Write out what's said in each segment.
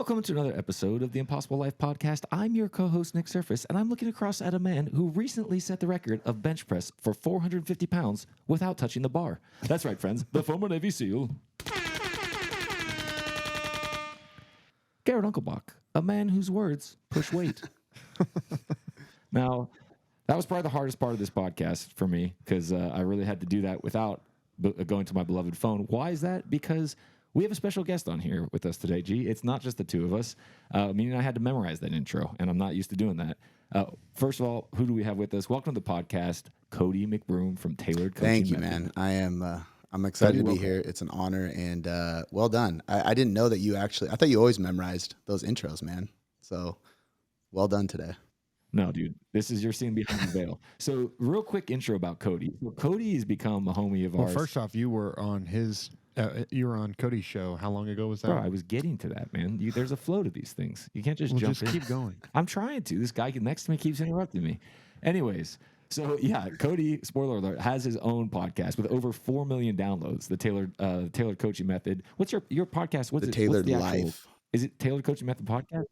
Welcome to another episode of the Impossible Life Podcast. I'm your co-host, Nick Surface, and I'm looking across at a man who recently set the record of bench press for 450 pounds without touching the bar. That's right, friends, the former Navy SEAL, Garrett Unkelbach, a man whose words push weight. Now, that was probably the hardest part of this podcast for me because I really had to do that without going to my beloved phone. Why is that? Because we have a special guest on here with us today, G. It's not just the two of us. Meaning I had to memorize that intro, and I'm not used to doing that. First of all, who do we have with us? Welcome to the podcast, Cody McBroom from Tailored Coaching Thank you, Method. man. I'm excited to be here. It's an honor, and well done. I didn't know that you actually. I thought you always memorized those intros, man. So well done today. No, dude, this is your scene behind the veil. So, real quick intro about Cody. So Cody has become a homie of ours. Well, first off, you were on Cody's show. How long ago was that? Bro, I was getting to that, man. There's a flow to these things. You can't just jump just in. keep going. I'm trying to. This guy next to me keeps interrupting me. Anyways, so yeah, Cody, spoiler alert, has his own podcast with over 4 million downloads. The Tailored Coaching Method. What's your podcast? What's The it? Tailored What's the actual, Life. Is it Tailored Coaching Method podcast?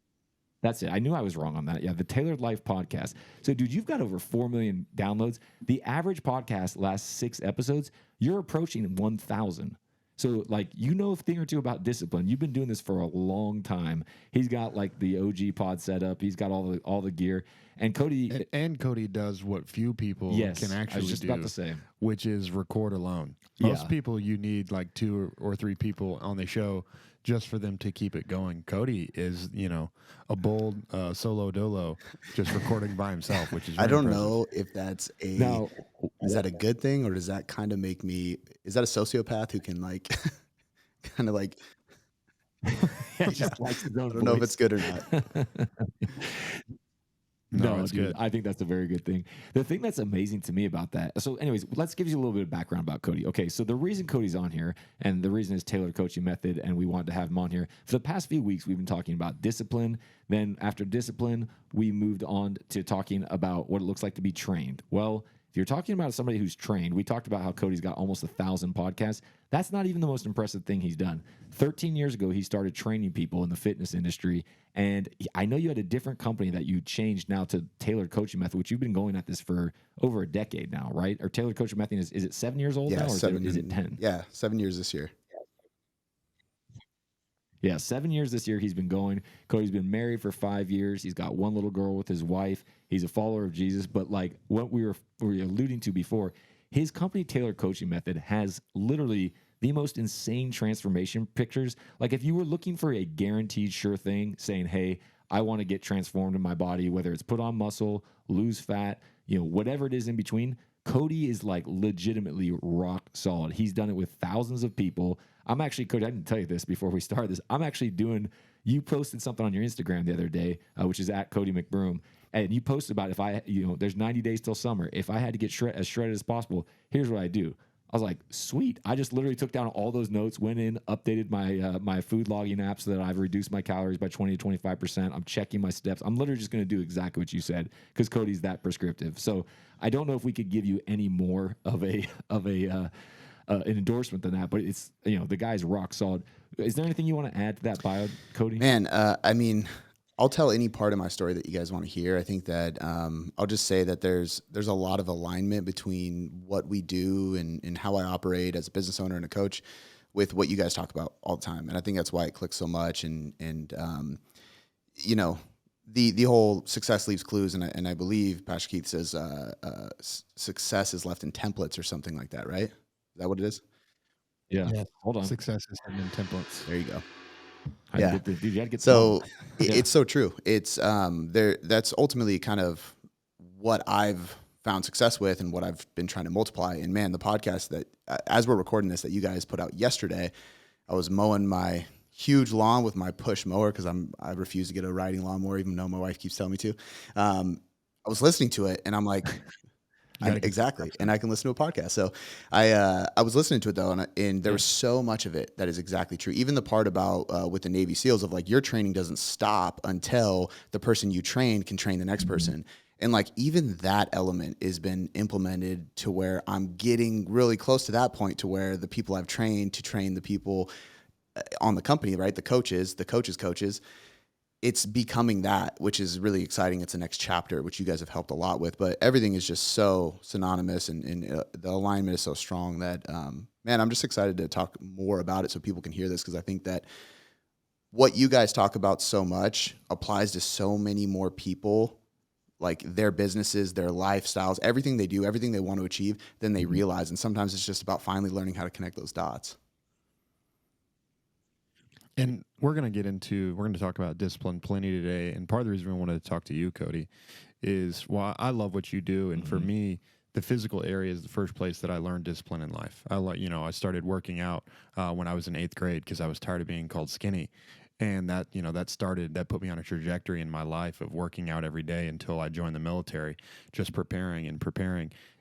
That's it. I knew I was wrong on that. Yeah, the Tailored Life podcast. So, dude, you've got over 4 million downloads. The average podcast lasts 6 episodes. You're approaching 1,000. So, like, you know a thing or two about discipline. You've been doing this for a long time. He's got like the OG pod set up. He's got all the gear. And Cody, And Cody does what few people yes, can actually I was just do, about to say, which is record alone. Yeah. Most people, you need like 2 or 3 people on the show just for them to keep it going. Cody is, a bold solo dolo, just recording by himself, which is I don't impressive. know if that's now, is that a good thing, or does that kind of make me? Is that a sociopath who can like, kind of like? he just likes his own I don't know if voice. it's good or not. No, it's dude, good. I think that's a very good thing. The thing that's amazing to me about that. So, anyways, let's give you a little bit of background about Cody. Okay, so the reason Cody's on here, and the reason is Tailored Coaching Method, and we wanted to have him on here for the past few weeks. We've been talking about discipline. Then, after discipline, we moved on to talking about what it looks like to be trained. Well, if you're talking about somebody who's trained, we talked about how Cody's got almost 1,000 podcasts. That's not even the most impressive thing he's done. 13 years ago, he started training people in the fitness industry. And I know you had a different company that you changed now to Tailored Coaching Method, which you've been going at this for over a decade now, right? Or Tailored Coaching Method, is it 7 years old now, or is it 10? Yeah, 7 years this year. Yeah, 7 years this year he's been going. Cody's been married for 5 years. He's got one little girl with his wife. He's a follower of Jesus. But like what we were alluding to before, his company, Tailored Coaching Method, has literally the most insane transformation pictures. Like if you were looking for a guaranteed sure thing, saying, hey, I want to get transformed in my body, whether it's put on muscle, lose fat, whatever it is in between, Cody is like legitimately rock solid. He's done it with thousands of people. I'm actually, Cody, I didn't tell you this before we started this. I'm actually you posted something on your Instagram the other day, which is at Cody McBroom. And you posted about there's 90 days till summer. If I had to get as shredded as possible, here's what I do. I was like, sweet. I just literally took down all those notes, went in, updated my my food logging app so that I've reduced my calories by 20 to 25%. I'm checking my steps. I'm literally just going to do exactly what you said because Cody's that prescriptive. So I don't know if we could give you any more of an endorsement than that, but it's the guy's rock solid. Is there anything you want to add to that bio, Cody? Man, I mean, I'll tell any part of my story that you guys want to hear. I think that I'll just say that there's a lot of alignment between what we do and how I operate as a business owner and a coach with what you guys talk about all the time. And I think that's why it clicks so much. And the whole success leaves clues. And I believe Pastor Keith says success is left in templates or something like that, right? Is that what it is? Yeah. Hold on. Success is hidden in templates. There you go. You had to get so yeah. It's so true. It's that's ultimately kind of what I've found success with and what I've been trying to multiply. And man, the podcast that as we're recording this that you guys put out yesterday, I was mowing my huge lawn with my push mower because I refuse to get a riding lawnmower even though my wife keeps telling me to. I was listening to it and I'm like, exactly. And I can listen to a podcast. So I was listening to it though. And there was so much of it that is exactly true. Even the part about with the Navy SEALs of like your training doesn't stop until the person you train can train the next person. And like even that element has been implemented to where I'm getting really close to that point to where the people I've trained to train the people on the company, right? The coaches, coaches, it's becoming that, which is really exciting. It's the next chapter, which you guys have helped a lot with, but everything is just so synonymous, and the alignment is so strong that, man, I'm just excited to talk more about it so people can hear this. Cause I think that what you guys talk about so much applies to so many more people, like their businesses, their lifestyles, everything they do, everything they want to achieve, than they realize. And sometimes it's just about finally learning how to connect those dots. And we're going to talk about discipline plenty today. And part of the reason we wanted to talk to you, Cody, is, well, I love what you do. And for me, the physical area is the first place that I learned discipline in life. I started working out when I was in 8th grade because I was tired of being called skinny. And that put me on a trajectory in my life of working out every day until I joined the military, just preparing.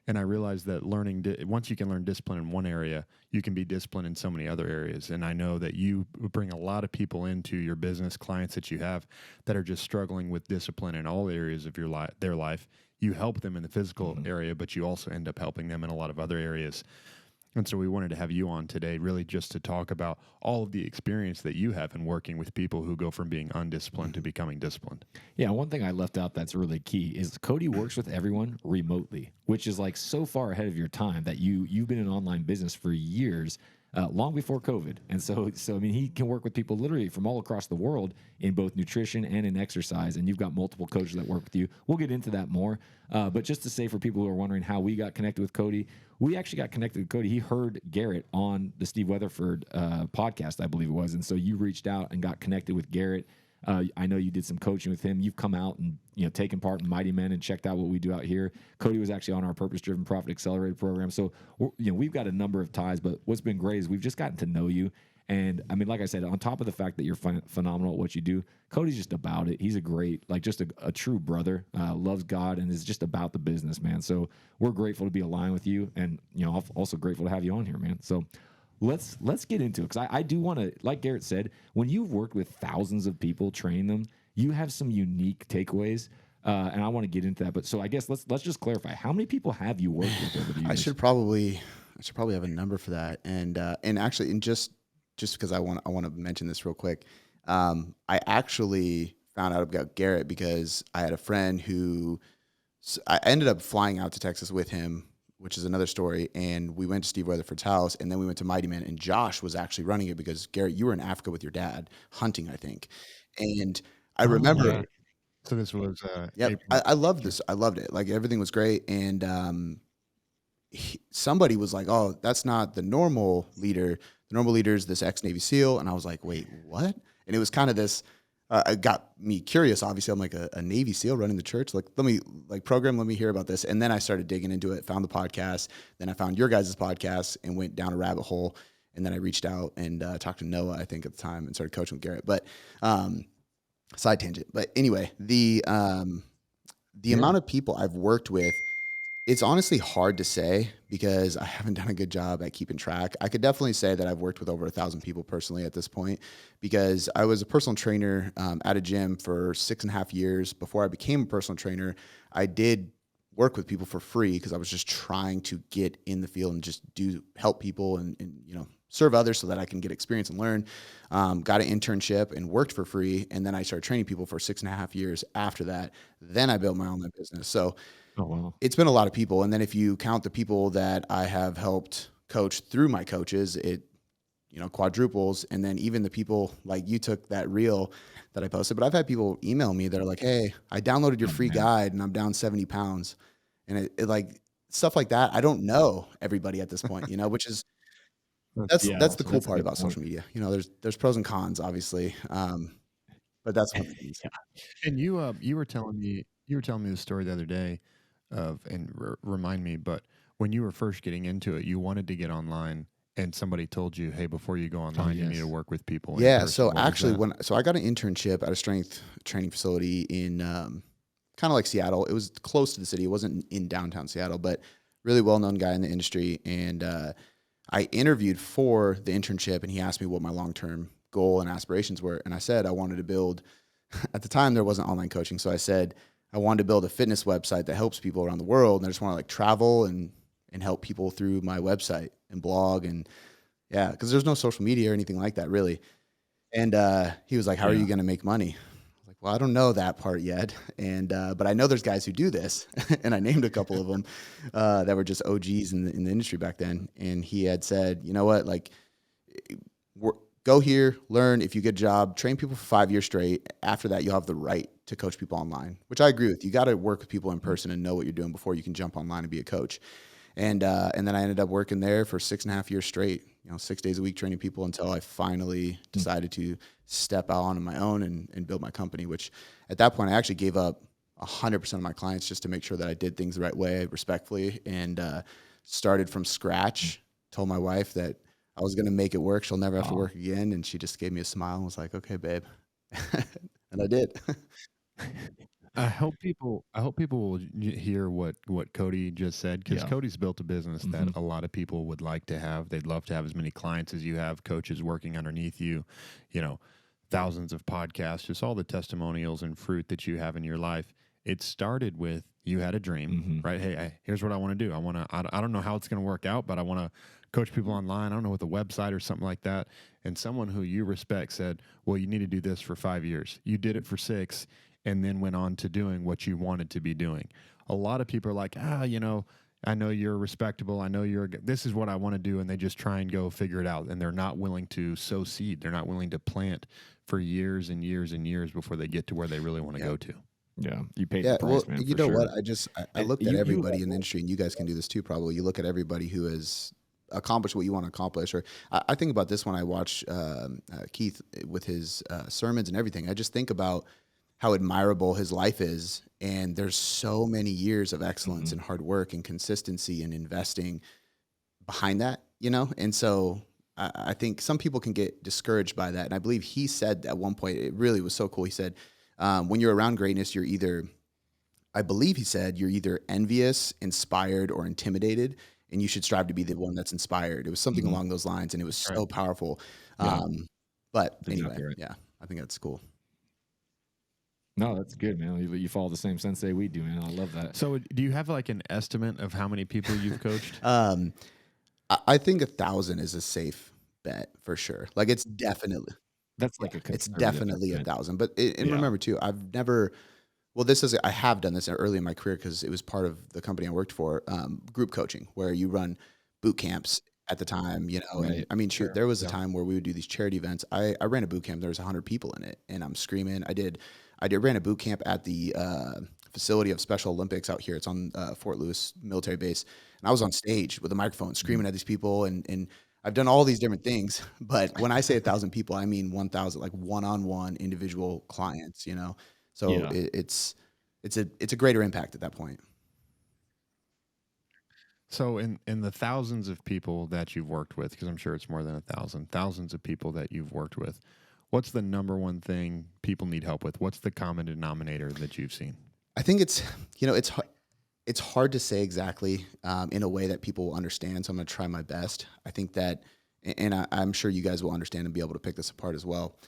And I realized that once you can learn discipline in one area, you can be disciplined in so many other areas. And I know that you bring a lot of people into your business, clients that you have, that are just struggling with discipline in all areas of their life. You help them in the physical area, but you also end up helping them in a lot of other areas. And so we wanted to have you on today, really just to talk about all of the experience that you have in working with people who go from being undisciplined to becoming disciplined. Yeah, one thing I left out that's really key is Cody works with everyone remotely, which is like so far ahead of your time that you've been in online business for years, long before COVID. And so I mean, he can work with people literally from all across the world in both nutrition and in exercise. And you've got multiple coaches that work with you. We'll get into that more. But just to say, for people who are wondering how we got connected with Cody, we actually got connected with Cody. He heard Garrett on the Steve Weatherford podcast, I believe it was. And so you reached out and got connected with Garrett. I know you did some coaching with him. You've come out and taken part in Mighty Men and checked out what we do out here. Cody was actually on our Purpose Driven Profit Accelerated program. So we've got a number of ties. But what's been great is we've just gotten to know you. And I mean, like I said, on top of the fact that you're phenomenal at what you do, Cody's just about it. He's a great, just a true brother, loves God, and is just about the business, man. So we're grateful to be aligned with you, and also grateful to have you on here, man. So let's get into it, because I do want to, like Garrett said, when you've worked with thousands of people, training them, you have some unique takeaways. And I want to get into that, but so I guess let's just clarify, how many people have you worked with over the years? I should probably have a number for that, and actually, just because I want to mention this real quick, I actually found out about Garrett because I had a friend who I ended up flying out to Texas with him, which is another story. And we went to Steve Weatherford's house, and then we went to Mighty Man, and Josh was actually running it because, Garrett, you were in Africa with your dad hunting, I think. And I remember. Yeah. So this was I loved this. I loved it. Like, everything was great. And somebody was like, "Oh, that's not the normal leader. The normal leader is this ex-Navy SEAL." And I was like, "Wait, what?" And it was kind of this. It got me curious. Obviously, I'm like a Navy SEAL running the church. Like, let me hear about this. And then I started digging into it, found the podcast. Then I found your guys' podcast and went down a rabbit hole. And then I reached out and talked to Noah, I think, at the time, and started coaching with Garrett. But side tangent. But anyway, the amount of people I've worked with, it's honestly hard to say because I haven't done a good job at keeping track. I could definitely say that I've worked with over 1,000 people personally at this point, because I was a personal trainer at a gym for 6.5 years. Before I became a personal trainer, I did work with people for free because I was just trying to get in the field and just help people and serve others so that I can get experience and learn. Got an internship and worked for free. And then I started training people for 6.5 years after that. Then I built my online business. So it's been a lot of people. And then if you count the people that I have helped coach through my coaches, it quadruples. And then even the people, like, you took that reel that I posted, but I've had people email me that are like, "Hey, I downloaded your free guide and I'm down 70 pounds. And it like stuff like that. I don't know everybody at this point, which is, that's the cool part about social media. There's pros and cons, obviously. But that's one thing. And you were telling me the story the other day remind me, but when you were first getting into it, you wanted to get online, and somebody told you, "Hey, before you go online, you need to work with people." Yeah. So actually, I got an internship at a strength training facility in kind of like Seattle. It was close to the city. It wasn't in downtown Seattle, but really well-known guy in the industry. And I interviewed for the internship, and he asked me what my long-term goal and aspirations were. And I said I wanted to build, at the time there wasn't online coaching. So I said I wanted to build a fitness website that helps people around the world. And I just want to travel and help people through my website and blog and Yeah, because there's no social media or anything like that, really. And he was like, "How are you Yeah. going to make money?" I was like, "Well, I don't know that part yet." And but I know there's guys who do this, and I named a couple of them that were just OGs in the industry back then. And he had said, "You know what? Like, wor- go here, learn. If you get a job, train people for 5 years straight. After that, you'll have the right to coach people online." Which I agree with. You got to work with people in person and know what you're doing before you can jump online and be a coach. And then I ended up working there for 6.5 years straight, 6 days a week training people until I finally decided to step out on my own and build my company, which at that point I actually gave up 100% of my clients just to make sure that I did things the right way, respectfully, and started from scratch. Told my wife that I was going to make it work. She'll never have to Wow. work again. And she just gave me a smile and was like, "Okay, babe." And I did. I hope people will hear what Cody just said, because Yeah. Cody's built a business that a lot of people would like to have. They'd love to have as many clients as you have, coaches working underneath you, you know, thousands of podcasts, just all the testimonials and fruit that you have in your life. It started with you had a dream, right? Hey, here's what I want to do. I don't know how it's going to work out, but I want to coach people online. I don't know, with a website or something like that. And someone who you respect said, well, you need to do this for 5 years. You did it for 6, and then went on to doing what you wanted to be doing. A lot of people are like, I know you're respectable. I know this is what I want to do. And they just try and go figure it out. And they're not willing to sow seed. They're not willing to plant for years and years and years before they get to where they really want to Yeah. go to. Yeah. You paid the Yeah, well, price, man, you for know sure. what? I And looked at you everybody in the industry, and you guys can do this too, probably. You look at everybody who has accomplished what you want to accomplish. Or I think about this when I watch Keith with his sermons and everything. I just think about how admirable his life is, and there's so many years of excellence and hard work and consistency and investing behind that, And so I think some people can get discouraged by that. And I believe he said at one point, it really was so cool. He said, when you're around greatness, you're either, I believe he said, you're either envious, inspired, or intimidated, and you should strive to be the one that's inspired. It was something along those lines, and it was Right. so powerful. Yeah, But that's anyway, exactly right. yeah, I think that's cool. No, that's good, man. You follow the same sensei we do, man. I love that. So, do you have like an estimate of how many people you've coached? I think 1,000 is a safe bet for sure. Like That's yeah, like a it's conservative definitely estimate. 1,000. But and Yeah. remember too, I've never. Well, I have done this early in my career because it was part of the company I worked for, group coaching, where you run boot camps at the time, and Right. I mean, shoot, Sure. there was a Yeah. time where we would do these charity events. I ran a boot camp. There was 100 people in it, and I'm screaming. I ran a boot camp at the facility of Special Olympics out here. It's on Fort Lewis military base, and I was on stage with a microphone screaming at these people, and I've done all these different things. But when I say 1,000 people, I mean 1,000, like one-on-one individual clients. So Yeah. it's a greater impact at that point. So, in the thousands of people that you've worked with, because I'm sure it's more than 1,000, thousands of people that you've worked with, what's the number one thing people need help with? What's the common denominator that you've seen? I think it's hard to say exactly in a way that people will understand. So I'm going to try my best. I think that, and I'm sure you guys will understand and be able to pick this apart as well.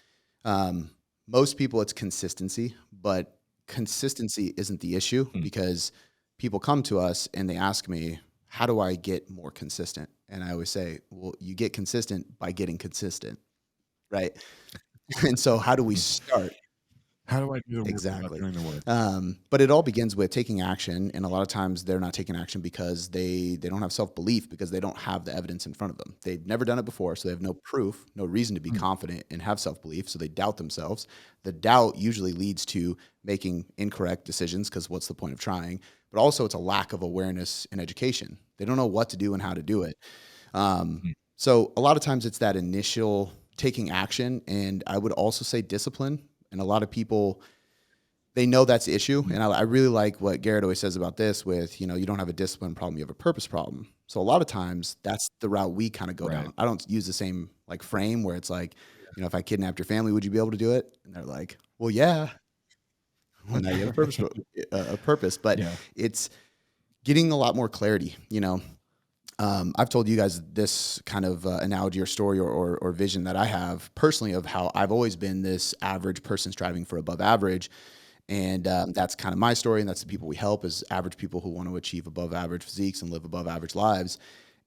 Most people, it's consistency, but consistency isn't the issue because people come to us and they ask me, how do I get more consistent? And I always say, well, you get consistent by getting consistent, right? And so how do we start? How do I do the work without Exactly. doing the work? But it all begins with taking action. And a lot of times they're not taking action because they don't have self-belief, because they don't have the evidence in front of them. They've never done it before, so they have no proof, no reason to be confident and have self-belief. So they doubt themselves. The doubt usually leads to making incorrect decisions, because what's the point of trying? But also it's a lack of awareness and education. They don't know what to do and how to do it. So a lot of times it's that initial taking action. And I would also say discipline. And a lot of people, they know that's the issue. And I really like what Garrett always says about this with, you don't have a discipline problem, you have a purpose problem. So a lot of times that's the route we kind of go Right. down. I don't use the same like frame where it's like, if I kidnapped your family, would you be able to do it? And they're like, well, yeah. Well, now you have a purpose, but Yeah. it's getting a lot more clarity. I've told you guys this kind of analogy or story or vision that I have personally of how I've always been this average person striving for above average. And that's kind of my story. And that's the people we help, is average people who want to achieve above average physiques and live above average lives.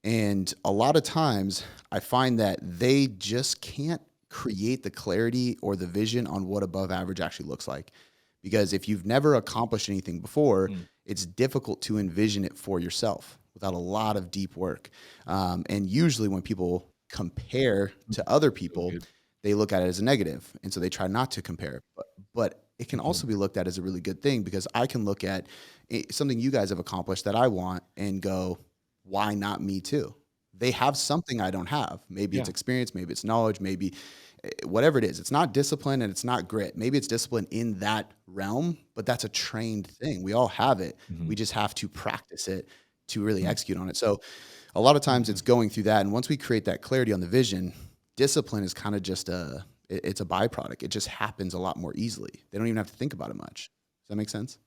And a lot of times I find that they just can't create the clarity or the vision on what above average actually looks like. Because if you've never accomplished anything before, it's difficult to envision it for yourself without a lot of deep work. And usually when people compare to other people, they look at it as a negative. And so they try not to compare. But it can also be looked at as a really good thing, because I can look at something you guys have accomplished that I want and go, why not me too? They have something I don't have. Maybe it's experience, maybe it's knowledge, maybe whatever it is. It's not discipline and it's not grit. Maybe it's discipline in that realm, but that's a trained thing. We all have it. We just have to practice it to really execute on it. So a lot of times it's going through that. And once we create that clarity on the vision, discipline is kind of just it's a byproduct. It just happens a lot more easily. They don't even have to think about it much. Does that make sense?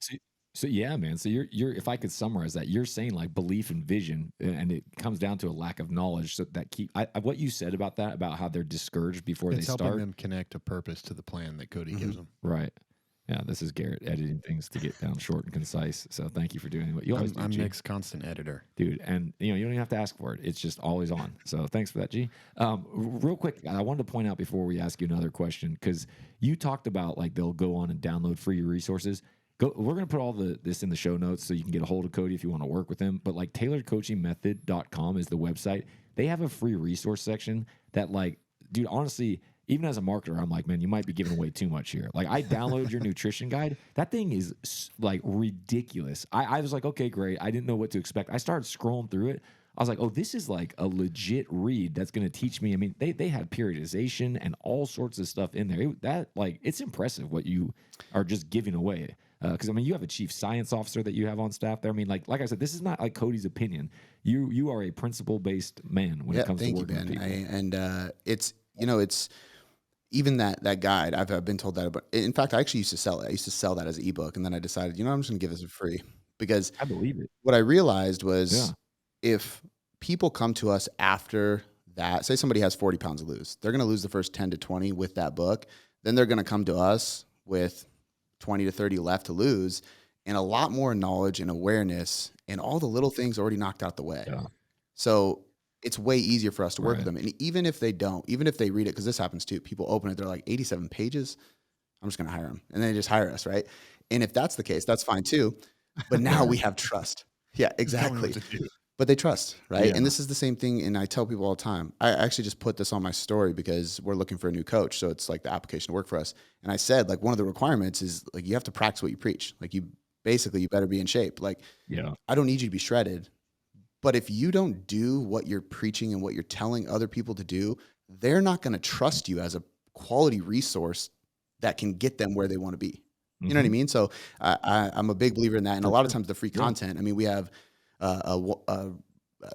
So, so yeah, man. So you're if I could summarize that, you're saying like belief and vision, and it comes down to a lack of knowledge. So that what you said about that, about how they're discouraged before It's they helping start. them connect a purpose to the plan that Cody gives them. Right. Yeah, this is Garrett editing things to get down short and concise. So thank you for doing what you always do, I'm G. Nick's constant editor. Dude. And you don't even have to ask for it. It's just always on. So thanks for that, G. Real quick, I wanted to point out before we ask you another question, because you talked about like they'll go on and download free resources. We're going to put all this in the show notes so you can get a hold of Cody if you want to work with him. But like tailoredcoachingmethod.com is the website. They have a free resource section that, like, dude, honestly, even as a marketer, I'm like, man, you might be giving away too much here. Like, I downloaded your nutrition guide. That thing is like ridiculous. I was like, okay, great. I didn't know what to expect. I started scrolling through it. I was like, oh, this is like a legit read that's going to teach me. I mean, they had periodization and all sorts of stuff in there. It's impressive what you are just giving away. Because I mean, you have a chief science officer that you have on staff there. I mean, like I said, this is not like Cody's opinion. You are a principle based man when it comes to working with people. It's even that guide. I've been told that about. In fact, I actually used to sell it. I used to sell that as an ebook, and then I decided, I'm just going to give this for free, because I believe it. What I realized was if people come to us after that, say somebody has 40 pounds to lose, they're going to lose the first 10 to 20 with that book. Then they're going to come to us with 20 to 30 left to lose, and a lot more knowledge and awareness, and all the little things already knocked out the way. Yeah. So it's way easier for us to work with them. And even if they read it, because this happens too, people open it, they're like 87 pages. I'm just going to hire them. And then they just hire us, right? And if that's the case, that's fine too. But now we have trust. Yeah, exactly. But they trust, right? Yeah. And this is the same thing. And I tell people all the time, I actually just put this on my story because we're looking for a new coach. So it's like the application to work for us. And I said, like, one of the requirements is like, you have to practice what you preach. Like you better be in shape. Like, I don't need you to be shredded, but if you don't do what you're preaching and what you're telling other people to do, they're not going to trust you as a quality resource that can get them where they want to be. You know what I mean? So I'm a big believer in that. And a lot of times the free content, I mean, we have a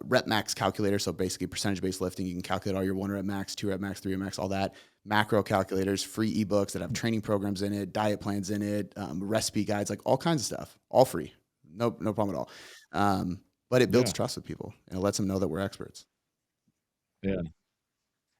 rep max calculator. So basically percentage-based lifting. You can calculate all your 1 rep max, 2 rep max, 3 rep max, all that. Macro calculators, free ebooks that have training programs in it, diet plans in it, recipe guides, like all kinds of stuff, all free. No problem at all. But it builds trust with people, and it lets them know that we're experts. Yeah.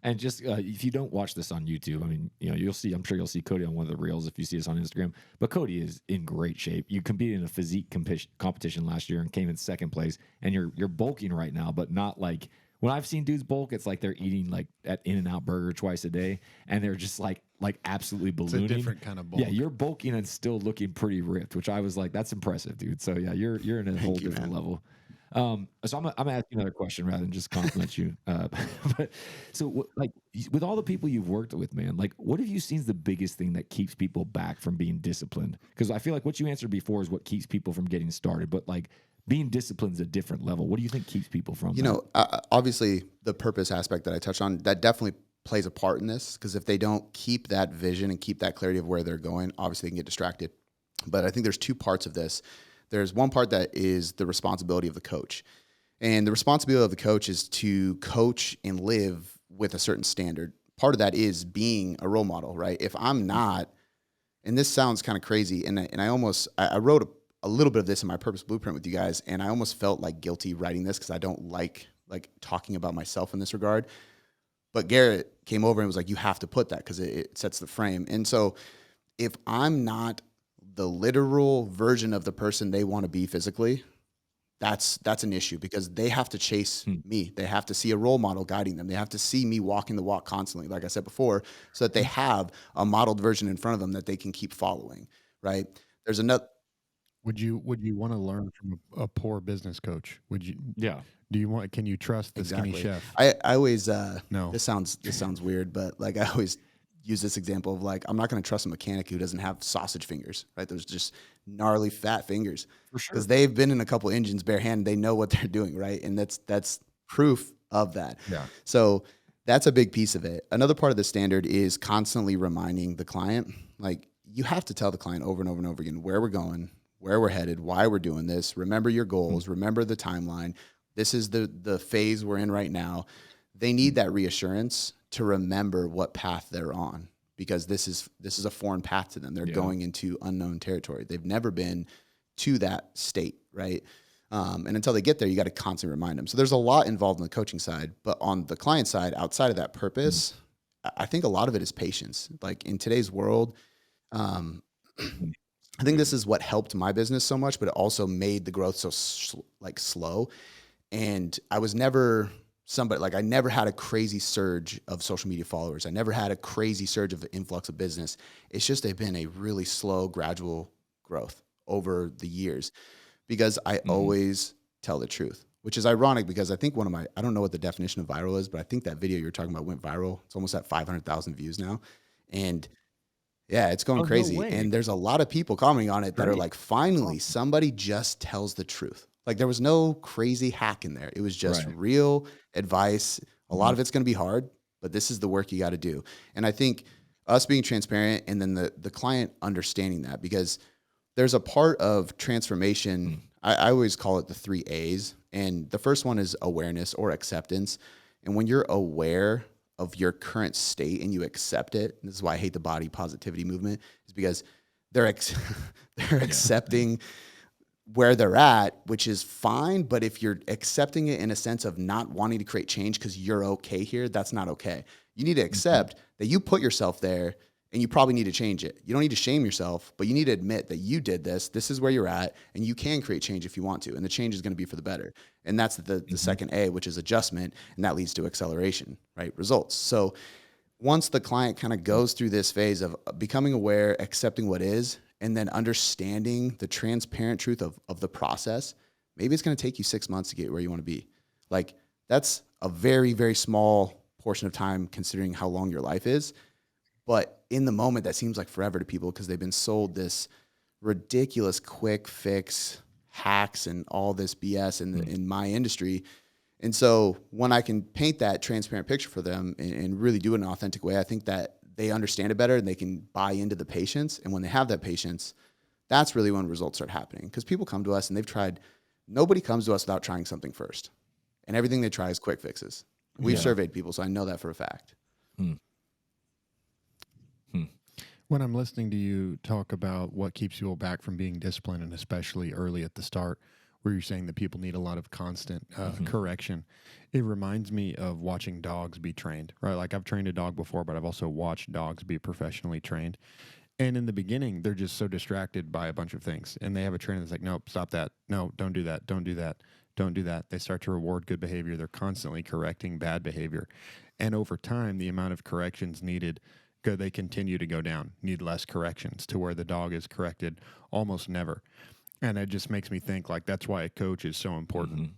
And just if you don't watch this on YouTube, I mean, you'll see. I'm sure you'll see Cody on one of the reels if you see us on Instagram. But Cody is in great shape. You competed in a physique competition last year and came in second place. And you're bulking right now, but not like when I've seen dudes bulk. It's like they're eating like at In-N-Out Burger twice a day, and they're just like absolutely ballooning. It's a different kind of bulk. Yeah, you're bulking and still looking pretty ripped, which I was like, that's impressive, dude. So yeah, you're in a whole different level. So I'm gonna ask you another question rather than just compliment you. But so like with all the people you've worked with, man, like what have you seen is the biggest thing that keeps people back from being disciplined? Because I feel like what you answered before is what keeps people from getting started, but like being disciplined is a different level. What do you think keeps people from? Obviously the purpose aspect that I touched on, that definitely plays a part in this, because if they don't keep that vision and keep that clarity of where they're going, obviously they can get distracted. But I think there's two parts of this. There's one part that is the responsibility of the coach. And the responsibility of the coach is to coach and live with a certain standard. Part of that is being a role model, right? If I'm not, and this sounds kind of crazy, and I wrote a little bit of this in my purpose blueprint with you guys, and I almost felt like guilty writing this because I don't like talking about myself in this regard. But Garrett came over and was like, you have to put that because it sets the frame. And so if I'm not the literal version of the person they want to be physically, that's an issue because they have to chase me. They have to see a role model guiding them. They have to see me walking the walk constantly, like I said before, so that they have a modeled version in front of them that they can keep following, right? There's another. Would you want to learn from a poor business coach? Would you? Yeah. Can you trust the skinny chef? I always No. This sounds weird, but like I always use this example of like I'm not going to trust a mechanic who doesn't have sausage fingers, right? There's just gnarly fat fingers For sure. because they've been in a couple engines bare hand. They know what they're doing, right? And that's proof of that. Yeah. So that's a big piece of it. Another part of the standard is constantly reminding the client. Like you have to tell the client over and over and over again where we're going, where we're headed, why we're doing this. Remember your goals. Remember the timeline. This is the phase we're in right now. They need that reassurance to remember what path they're on because this is a foreign path to them. They're going into unknown territory. They've never been to that state, right? And until they get there, you got to constantly remind them. So there's a lot involved in the coaching side, but on the client side, outside of that purpose, I think a lot of it is patience. Like in today's world, I think this is what helped my business so much, but it also made the growth so slow. And I was never somebody like I never had a crazy surge of social media followers. I never had a crazy surge of influx of business. It's just been a really slow, gradual growth over the years because I always tell the truth, which is ironic because I think I don't know what the definition of viral is, but I think that video you're talking about went viral. It's almost at 500,000 views now. And yeah, it's going crazy. No way. And there's a lot of people commenting on it that are like, finally, somebody just tells the truth. Like there was no crazy hack in there. It was just real advice. A lot of it's going to be hard, but this is the work you got to do. And I think us being transparent and then the client understanding that because there's a part of transformation. I always call it the 3 A's. And the first one is awareness or acceptance. And when you're aware of your current state and you accept it, and this is why I hate the body positivity movement, is because they're accepting where they're at, which is fine. But if you're accepting it in a sense of not wanting to create change because you're okay here, that's not okay. You need to accept that you put yourself there and you probably need to change it. You don't need to shame yourself, but you need to admit that you did this. This is where you're at, and you can create change if you want to. And the change is going to be for the better. And that's the second A, which is adjustment, and that leads to acceleration, right? Results. So once the client kind of goes through this phase of becoming aware, accepting what is, and then understanding the transparent truth of the process, maybe it's going to take you 6 months to get where you want to be. Like that's a very, very small portion of time considering how long your life is. But in the moment, that seems like forever to people because they've been sold this ridiculous quick fix hacks and all this BS in my industry. And so when I can paint that transparent picture for them and really do it in an authentic way, I think that they understand it better and they can buy into the patience. And when they have that patience, that's really when results start happening. Because people come to us and nobody comes to us without trying something first. And everything they try is quick fixes. We've surveyed people, so I know that for a fact. When I'm listening to you talk about what keeps people back from being disciplined, and especially early at the start, where you're saying that people need a lot of constant correction, it reminds me of watching dogs be trained, right? Like I've trained a dog before, but I've also watched dogs be professionally trained. And in the beginning, they're just so distracted by a bunch of things. And they have a trainer that's like, nope, stop that. No, don't do that. Don't do that. Don't do that. They start to reward good behavior. They're constantly correcting bad behavior. And over time, the amount of corrections needed, they continue to go down, need less corrections to where the dog is corrected almost never. And it just makes me think like that's why a coach is so important,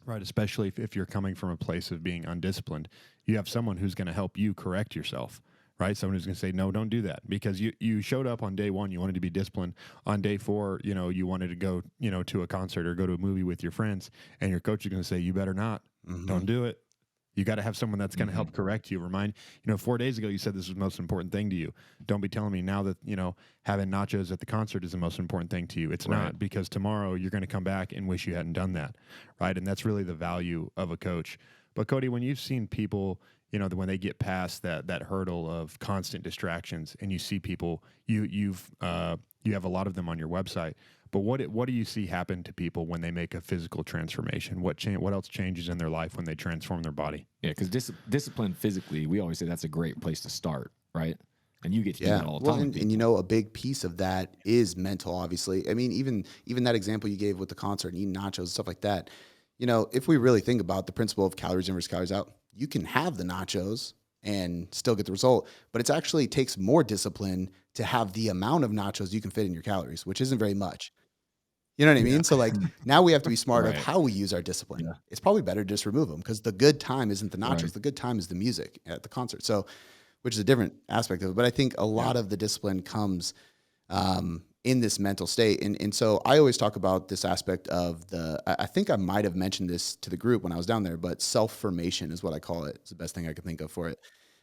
right? Especially if you're coming from a place of being undisciplined, you have someone who's going to help you correct yourself, right? Someone who's going to say, no, don't do that because you showed up on day 1, you wanted to be disciplined. On day 4, you wanted to go, to a concert or go to a movie with your friends, and your coach is going to say, you better not, don't do it. You got to have someone that's going to help correct you. Remind, 4 days ago, you said this was the most important thing to you. Don't be telling me now that, having nachos at the concert is the most important thing to you. It's not, because tomorrow you're going to come back and wish you hadn't done that. Right. And that's really the value of a coach. But Cody, when you've seen people, when they get past that hurdle of constant distractions and you see people, you have a lot of them on your website. But what do you see happen to people when they make a physical transformation? What else changes in their life when they transform their body? Yeah, because discipline physically, we always say that's a great place to start, right? and you get to do that all the Well, time. and you know, a big piece of that is mental, obviously. I mean, even that example you gave with the concert and eating nachos and stuff like that. You know, if we really think about the principle of calories in versus calories out, you can have the nachos and still get the result, but it actually takes more discipline to have the amount of nachos you can fit in your calories, which isn't very much. You know what I mean? So like now we have to be smart of Right. how we use our discipline. Yeah. It's probably better to just remove them because the good time isn't the nachos. Right. The good time is the music at the concert. So, which is a different aspect of it. But I think a lot of the discipline comes in this mental state. And so I always talk about this aspect of I think I might have mentioned this to the group when I was down there, but self-formation is what I call it. It's the best thing I can think of for it.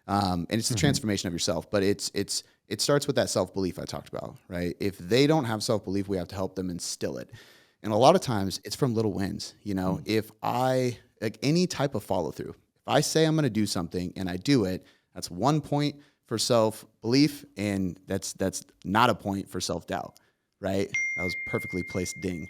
And it's the transformation of yourself, but it starts with that self-belief I talked about, right? If they don't have self-belief, we have to help them instill it. And a lot of times it's from little wins. You know, if I, like any type of follow through, if I say I'm going to do something and I do it, that's 1 point for self-belief. And that's not a point for self-doubt, right? That was perfectly placed ding.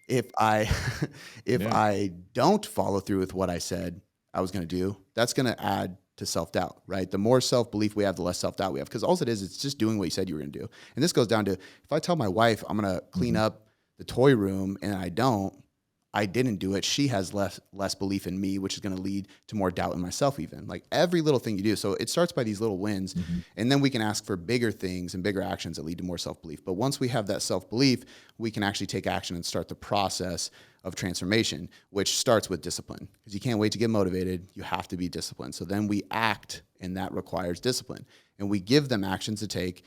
If I don't follow through with what I said I was going to do, that's going to add to self-doubt, right? The more self-belief we have, the less self-doubt we have. Because all it is, it's just doing what you said you were going to do. And this goes down to, if I tell my wife I'm going to clean up the toy room and I didn't do it, she has less belief in me, which is going to lead to more doubt in myself even. Like every little thing you do. So it starts by these little wins, and then we can ask for bigger things and bigger actions that lead to more self-belief. But once we have that self-belief, we can actually take action and start the process of transformation, which starts with discipline. Because you can't wait to get motivated. You have to be disciplined. So then we act, and that requires discipline. And we give them actions to take,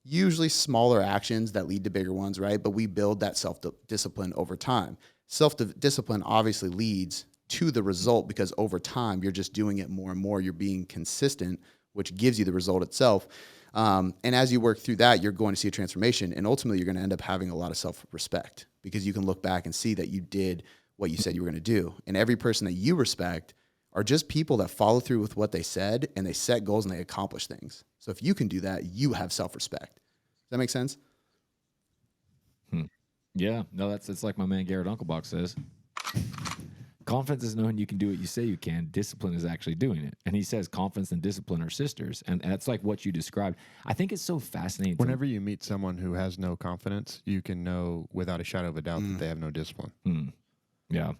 usually smaller actions that lead to bigger ones, right? But we build that self-discipline over time. Self-discipline obviously leads to the result because over time, you're just doing it more and more. You're being consistent, which gives you the result itself. And as you work through that, you're going to see a transformation. And ultimately, you're going to end up having a lot of self-respect because you can look back and see that you did what you said you were going to do. And every person that you respect are just people that follow through with what they said, and they set goals and they accomplish things. So if you can do that, you have self-respect. Does that make sense? Yeah, no, it's like my man Garrett Unklebox says. Confidence is knowing you can do what you say you can. Discipline is actually doing it. And he says confidence and discipline are sisters. And that's like what you described. I think it's so fascinating. Whenever you meet someone who has no confidence, you can know without a shadow of a doubt that they have no discipline. Yeah.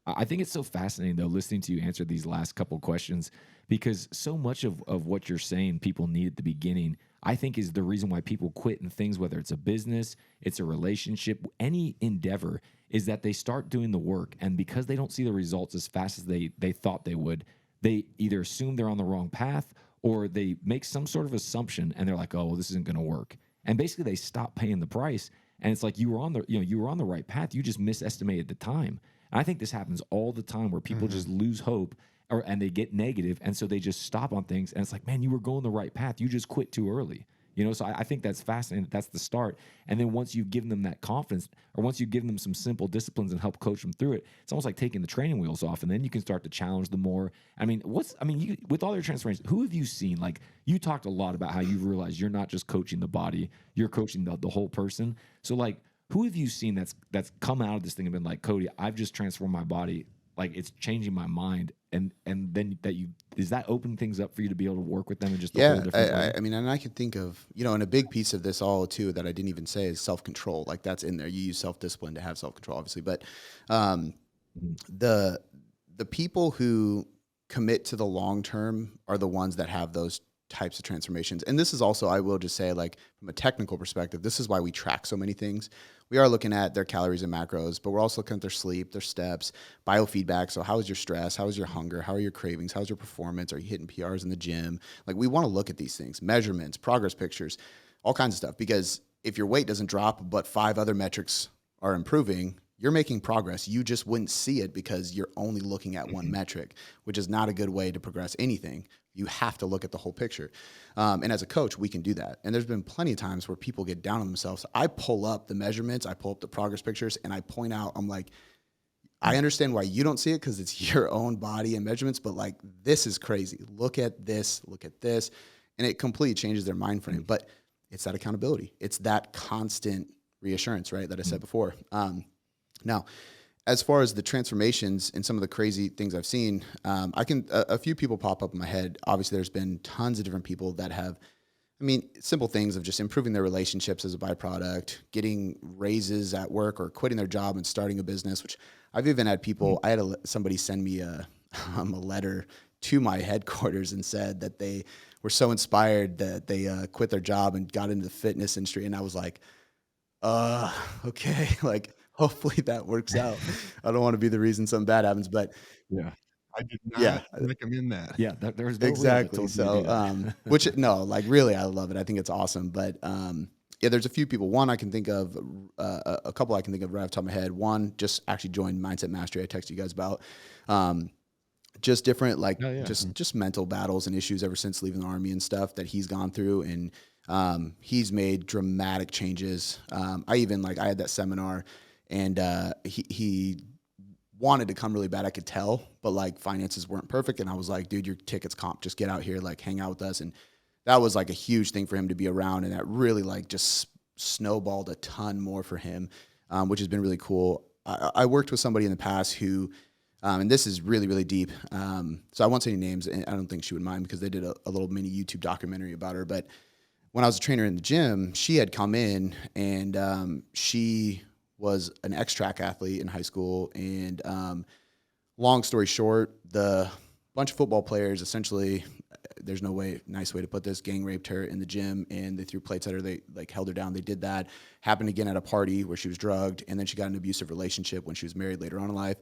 I think it's so fascinating, though, listening to you answer these last couple questions, because so much of what you're saying people need at the beginning, I think, is the reason why people quit in things, whether it's a business, it's a relationship, any endeavor, is that they start doing the work. And because they don't see the results as fast as they thought they would, they either assume they're on the wrong path or they make some sort of assumption and they're like, oh, well, this isn't going to work. And basically they stop paying the price. And it's like you were on the right path. You just misestimated the time. And I think this happens all the time where people just lose hope and they get negative, and so they just stop on things. And it's like, man, you were going the right path. You just quit too early. So I think that's fascinating. That's the start. And then once you give them that confidence, or once you give them some simple disciplines and help coach them through it, it's almost like taking the training wheels off, and then you can start to challenge them more. I mean, with all your transformations, who have you seen? Like, you talked a lot about how you've realized you're not just coaching the body, you're coaching the whole person. So like, who have you seen that's come out of this thing and been like, Cody, I've just transformed my body, like it's changing my mind, and then is that opening things up for you to be able to work with them in just a whole different way? I mean, and I can think of, and a big piece of this all too that I didn't even say is self-control. Like that's in there. You use self-discipline to have self-control, obviously, but the people who commit to the long term are the ones that have those types of transformations. And this is also, I will just say, like from a technical perspective, this is why we track so many things. We are looking at their calories and macros, but we're also looking at their sleep, their steps, biofeedback. So how is your stress? How is your hunger? How are your cravings? How's your performance? Are you hitting PRs in the gym? Like we want to look at these things, measurements, progress pictures, all kinds of stuff. Because if your weight doesn't drop, but 5 other metrics are improving, you're making progress. You just wouldn't see it because you're only looking at one metric, which is not a good way to progress anything. You have to look at the whole picture. And as a coach, we can do that. And there's been plenty of times where people get down on themselves. I pull up the measurements, I pull up the progress pictures, and I point out, I'm like, I understand why you don't see it because it's your own body and measurements, but like, this is crazy. Look at this. And it completely changes their mind frame. But it's that accountability. It's that constant reassurance, right, that I said before. Now, as far as the transformations and some of the crazy things I've seen, a few people pop up in my head. Obviously, there's been tons of different people that have I mean, simple things of just improving their relationships as a byproduct, getting raises at work or quitting their job and starting a business, which I've even had people, I had somebody send me a letter to my headquarters and said that they were so inspired that they quit their job and got into the fitness industry. And I was like, okay, like hopefully that works out. I don't want to be the reason something bad happens, but Yeah. I did yeah, not recommend that. Yeah, there's no rule that exactly. told you to do So, that. which no, like really, I love it. I think it's awesome. But yeah, there's a few people. One I can think of, a couple I can think of right off the top of my head. One just actually joined Mindset Mastery. I texted you guys about. Just different, like Oh, yeah. just mental battles and issues ever since leaving the Army and stuff that he's gone through, and he's made dramatic changes. I had that seminar, and he wanted to come really bad. I could tell, but like finances weren't perfect. And I was like, dude, your ticket's comp, just get out here, like hang out with us. And that was like a huge thing for him to be around. And that really like just snowballed a ton more for him, which has been really cool. I worked with somebody in the past who, and this is really, really deep. So I won't say any names, and I don't think she would mind because they did a little mini YouTube documentary about her. But when I was a trainer in the gym, she had come in, and she was an ex-track athlete in high school. And long story short, the bunch of football players essentially, there's no nice way to put this, gang raped her in the gym, and they threw plates at her. They like held her down. They did that. Happened again at a party where she was drugged, and then she got an abusive relationship when she was married later on in life.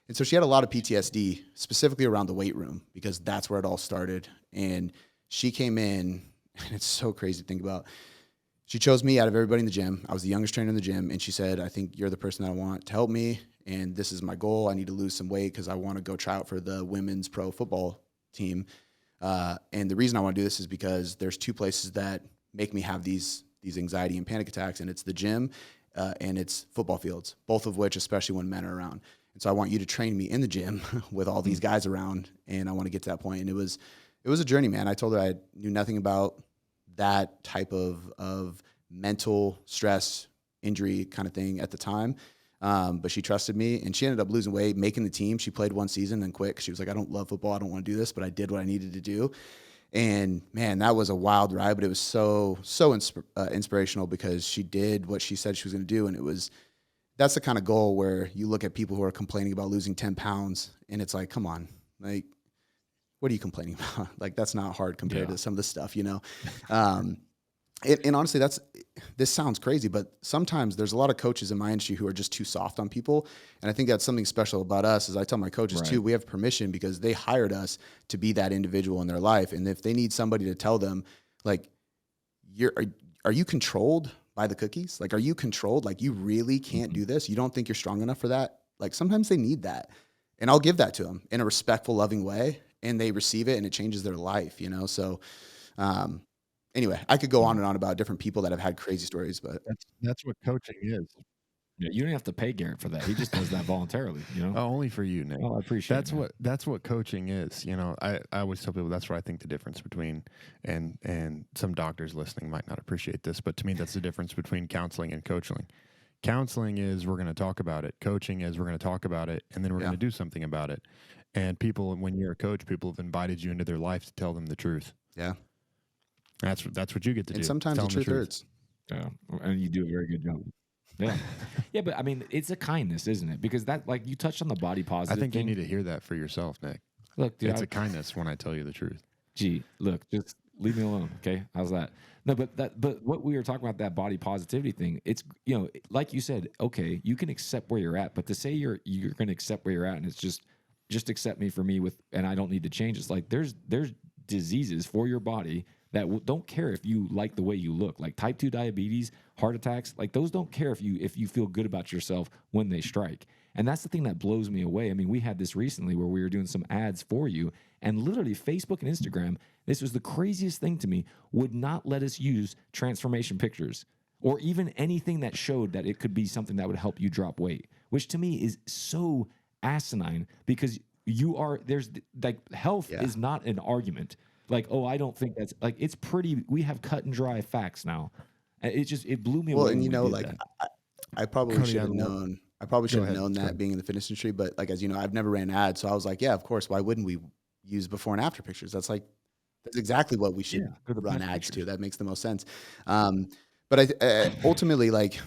And so she had a lot of PTSD, specifically around the weight room, because that's where it all started. And she came in, and it's so crazy to think about. She chose me out of everybody in the gym. I was the youngest trainer in the gym, and she said, I think you're the person that I want to help me, and this is my goal. I need to lose some weight because I want to go try out for the women's pro football team. And the reason I want to do this is because there's two places that make me have these anxiety and panic attacks, and it's the gym and it's football fields, both of which, especially when men are around. And so I want you to train me in the gym with all these guys around, and I want to get to that point. And it was a journey, man. I told her I knew nothing about that type of mental stress, injury kind of thing at the time. But she trusted me, and she ended up losing weight, making the team. She played one season and quit. She was like, I don't love football. I don't want to do this, but I did what I needed to do. And man, that was a wild ride, but it was so inspirational because she did what she said she was going to do. And that's the kind of goal where you look at people who are complaining about losing 10 pounds, and it's like, come on, like, what are you complaining about? Like, that's not hard compared to some of the stuff, you know? And honestly, this sounds crazy, but sometimes there's a lot of coaches in my industry who are just too soft on people. And I think that's something special about us, as I tell my coaches too, we have permission because they hired us to be that individual in their life. And if they need somebody to tell them, like, are you controlled by the cookies? Like, are you controlled? Like, you really can't do this? You don't think you're strong enough for that? Like, sometimes they need that. And I'll give that to them in a respectful, loving way. And they receive it, and it changes their life, you know? So, anyway, I could go on and on about different people that have had crazy stories, but That's what coaching is. Yeah, you don't have to pay Garrett for that. He just does that voluntarily, you know? Only for you, Nick. Oh, I appreciate it. That's what coaching is. You know, I always tell people that's what I think the difference between, and some doctors listening might not appreciate this, but to me that's the difference between counseling and coaching. Counseling is we're going to talk about it. Coaching is we're going to talk about it, and then we're going to do something about it. And people, when you're a coach, people have invited you into their life to tell them the truth. Yeah. That's what you get to do. And sometimes the truth hurts. Yeah, and you do a very good job. Yeah, yeah, but I mean, it's a kindness, isn't it? Because that, like, you touched on the body positive. I think thing. you need to hear that for yourself, Nick. Look, dude, it's a kindness when I tell you the truth. Gee, look, just leave me alone, okay? How's that? No, but what we were talking about, that body positivity thing, it's, you know, like you said, okay, you can accept where you're at, but to say you're going to accept where you're at and it's just accept me for me and I don't need to change. It's like there's diseases for your body that don't care if you like the way you look, like type 2 diabetes, heart attacks, like those don't care if you feel good about yourself when they strike. And that's the thing that blows me away. I mean, we had this recently where we were doing some ads for you, and literally Facebook and Instagram, this was the craziest thing to me, would not let us use transformation pictures or even anything that showed that it could be something that would help you drop weight, which to me is so asinine because there's like health is not an argument. Like, oh, I don't think that's like, it's pretty, we have cut and dry facts now. It blew me away. Well, and you know, like I probably should have known. I probably should have known that being in the fitness industry, but like, as you know, I've never ran ads. So I was like, yeah, of course. Why wouldn't we use before and after pictures? That's like That's exactly what we should They're the run best ads to. pictures. That makes the most sense. But ultimately, like,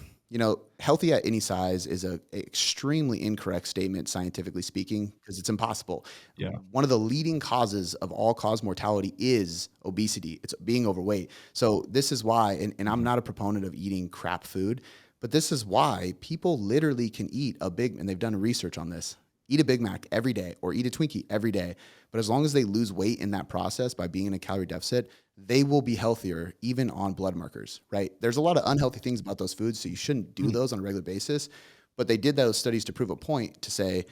healthy at any size is a extremely incorrect statement, scientifically speaking, because it's impossible. Yeah. One of the leading causes of all-cause mortality is obesity. It's being overweight. So this is why, and I'm not a proponent of eating crap food, but this is why people literally can eat and they've done research on this, eat a Big Mac every day or eat a Twinkie every day. But as long as they lose weight in that process by being in a calorie deficit, they will be healthier even on blood markers, right? There's a lot of unhealthy things about those foods, so you shouldn't do those on a regular basis. But they did those studies to prove a point to say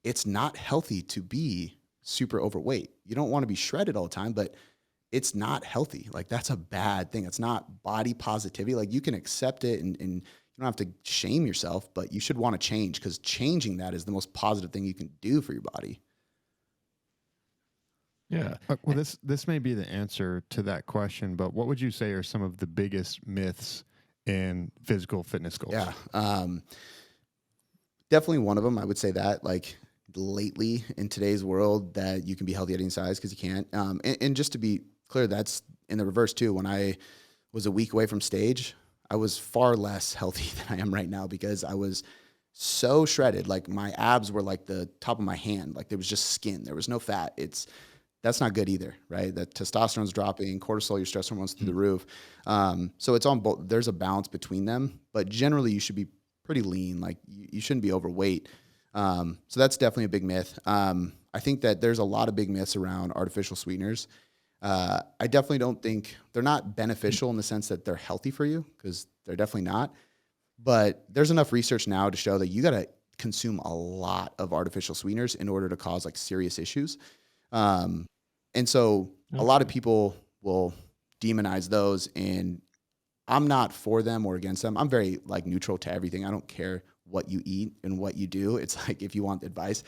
it's not healthy to be super overweight. You don't want to be shredded all the time, but it's not healthy. Like, that's a bad thing. It's not body positivity. Like, you can accept it and you don't have to shame yourself, but you should want to change, because changing that is the most positive thing you can do for your body. Yeah. Well, this may be the answer to that question, but what would you say are some of the biggest myths in physical fitness goals? Yeah. Definitely one of them. I would say that, like, lately in today's world, that you can be healthy at any size, because you can't. And just to be clear, that's in the reverse too. When I was a week away from stage, I was far less healthy than I am right now, because I was so shredded. Like, my abs were like the top of my hand. Like, there was just skin. There was no fat. That's not good either, right? That testosterone's dropping, cortisol, your stress hormones through the roof. So it's on both. There's a balance between them, but generally you should be pretty lean. Like, you shouldn't be overweight. So that's definitely a big myth. I think that there's a lot of big myths around artificial sweeteners. I definitely don't think they're not beneficial in the sense that they're healthy for you, because they're definitely not. But there's enough research now to show that you got to consume a lot of artificial sweeteners in order to cause, like, serious issues. And so a lot of people will demonize those, and I'm not for them or against them. I'm very, like, neutral to everything. I don't care what you eat and what you do. It's like, if you want advice,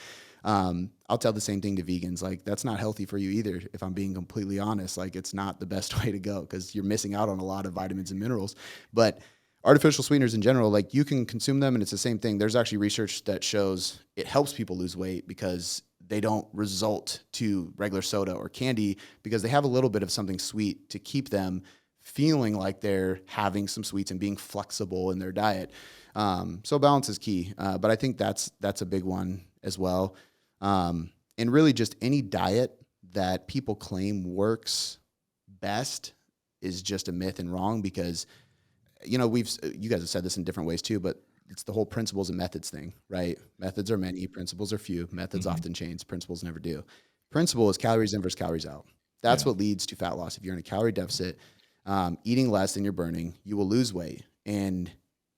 I'll tell the same thing to vegans. Like, that's not healthy for you either. If I'm being completely honest, like, it's not the best way to go, because you're missing out on a lot of vitamins and minerals. But artificial sweeteners in general, like, you can consume them and it's the same thing. There's actually research that shows it helps people lose weight, because they don't result to regular soda or candy, because they have a little bit of something sweet to keep them feeling like they're having some sweets and being flexible in their diet. So balance is key. But I think that's a big one as well. And really, just any diet that people claim works best is just a myth and wrong, because, you guys have said this in different ways too, but it's the whole principles and methods thing, right? Methods are many, principles are few. Methods often change, principles never do. Principle is calories in versus calories out. That's what leads to fat loss. If you're in a calorie deficit, eating less than you're burning, you will lose weight. And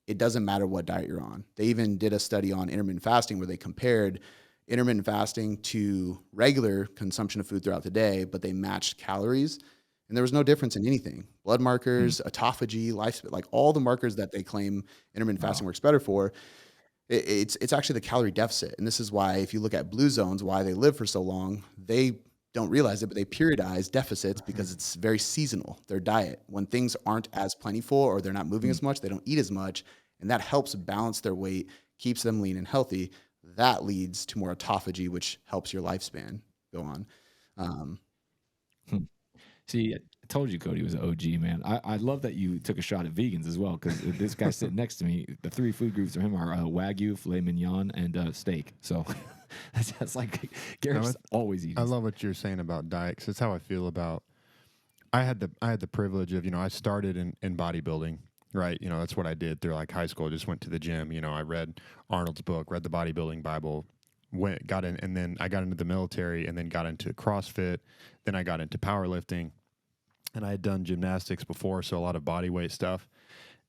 it doesn't matter what diet you're on. They even did a study on intermittent fasting where they compared intermittent fasting to regular consumption of food throughout the day, but they matched calories. And there was no difference in anything. Blood markers, autophagy, lifespan, like all the markers that they claim intermittent fasting works better for, it's actually the calorie deficit. And this is why, if you look at blue zones, why they live for so long, they don't realize it, but they periodize deficits because it's very seasonal, their diet. When things aren't as plentiful or they're not moving as much, they don't eat as much. And that helps balance their weight, keeps them lean and healthy. That leads to more autophagy, which helps your lifespan go on. See, I told you Cody was an OG, man. I love that you took a shot at vegans as well, because this guy sitting next to me, the three food groups for him are Wagyu, filet mignon, and steak. So that's like Garrett's always eating. I love what you're saying about diet, because it's how I feel about. I had the privilege of, I started in bodybuilding, right? That's what I did through, like, high school. I just went to the gym. I read Arnold's book, read the bodybuilding Bible, got in, and then I got into the military, and then got into CrossFit. Then I got into powerlifting. And I had done gymnastics before, so a lot of body weight stuff.